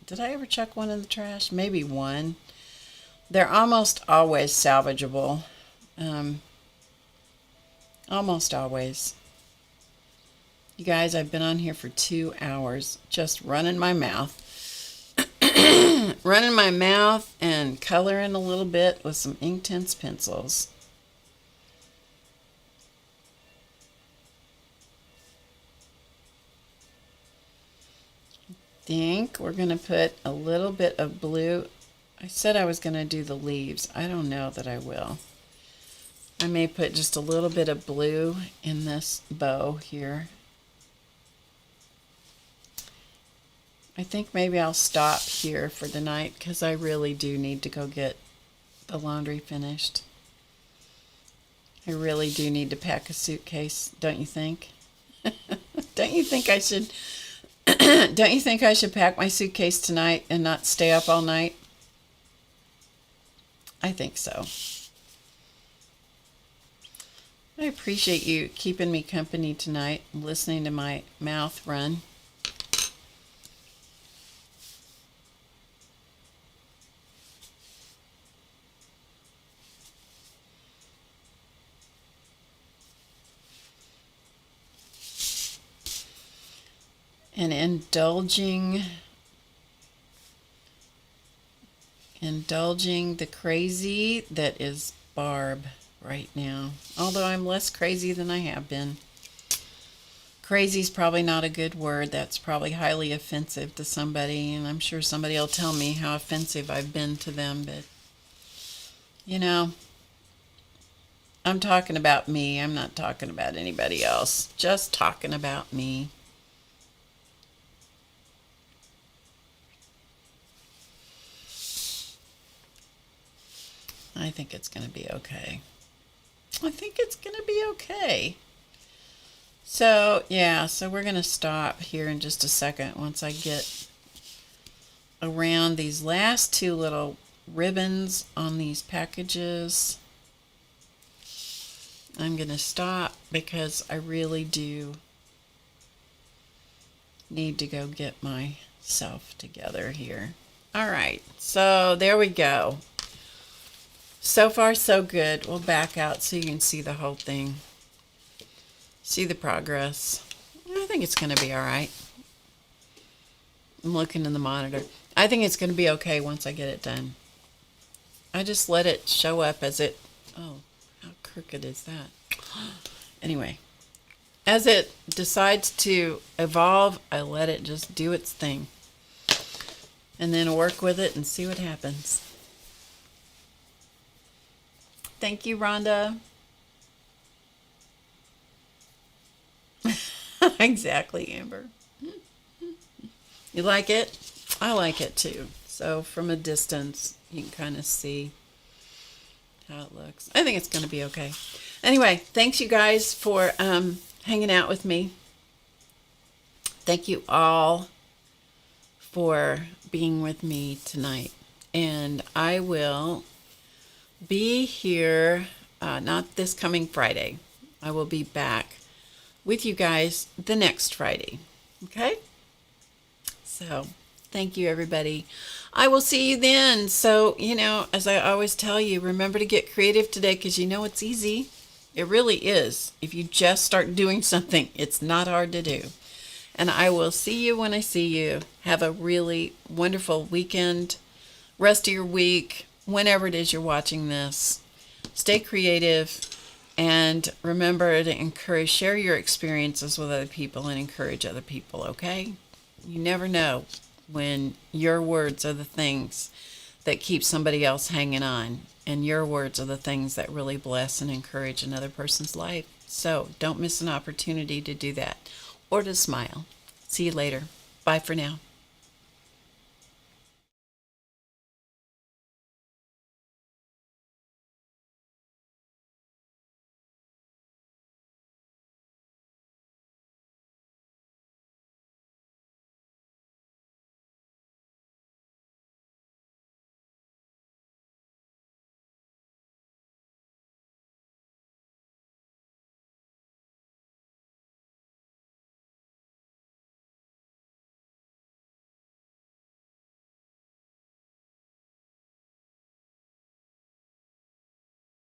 Did I ever chuck one in the trash? Maybe one. They're almost always salvageable. Almost always. You guys, I've been on here for 2 hours just running my mouth. Running my mouth and coloring a little bit with some Inktense pencils. I think we're going to put a little bit of blue. I said I was going to do the leaves. I don't know that I will. I may put just a little bit of blue in this bow here. I think maybe I'll stop here for the night because I really do need to go get the laundry finished. I really do need to pack a suitcase, don't you think? Don't you think I should don't you think I should pack my suitcase tonight and not stay up all night? I think so. I appreciate you keeping me company tonight and listening to my mouth run. and indulging the crazy that is Barb right now. Although I'm less crazy than I have been. Crazy's probably not a good word. That's probably highly offensive to somebody, and I'm sure somebody will tell me how offensive I've been to them, but you know, I'm talking about me. I'm not talking about anybody else. Just talking about me. I think it's going to be okay. I think it's going to be okay. So, yeah, so we're going to stop here in just a second once I get around these last two little ribbons on these packages. I'm going to stop because I really do need to go get myself together here. All right, so there we go. So far, so good. We'll back out so you can see the whole thing. See the progress. I think it's going to be all right. I'm looking in the monitor. I think it's going to be okay once I get it done. I just let it show up as it... Oh, how crooked is that? Anyway, as it decides to evolve, I let it just do its thing. And then work with it and see what happens. Thank you, Rhonda. Exactly, Amber. You like it? I like it too. So from a distance, you can kind of see how it looks. I think it's going to be okay. Anyway, thanks you guys for hanging out with me. Thank you all for being with me tonight. And I will be here, not this coming Friday. I will be back with you guys the next Friday. Okay? So, thank you, everybody. I will see you then. So, you know, as I always tell you, remember to get creative today because you know it's easy. It really is. If you just start doing something, it's not hard to do. And I will see you when I see you. Have a really wonderful weekend, rest of your week, whenever it is you're watching this. Stay creative. And remember to share your experiences with other people and encourage other people, okay? You never know when your words are the things that keep somebody else hanging on. And your words are the things that really bless and encourage another person's life. So don't miss an opportunity to do that or to smile. See you later. Bye for now.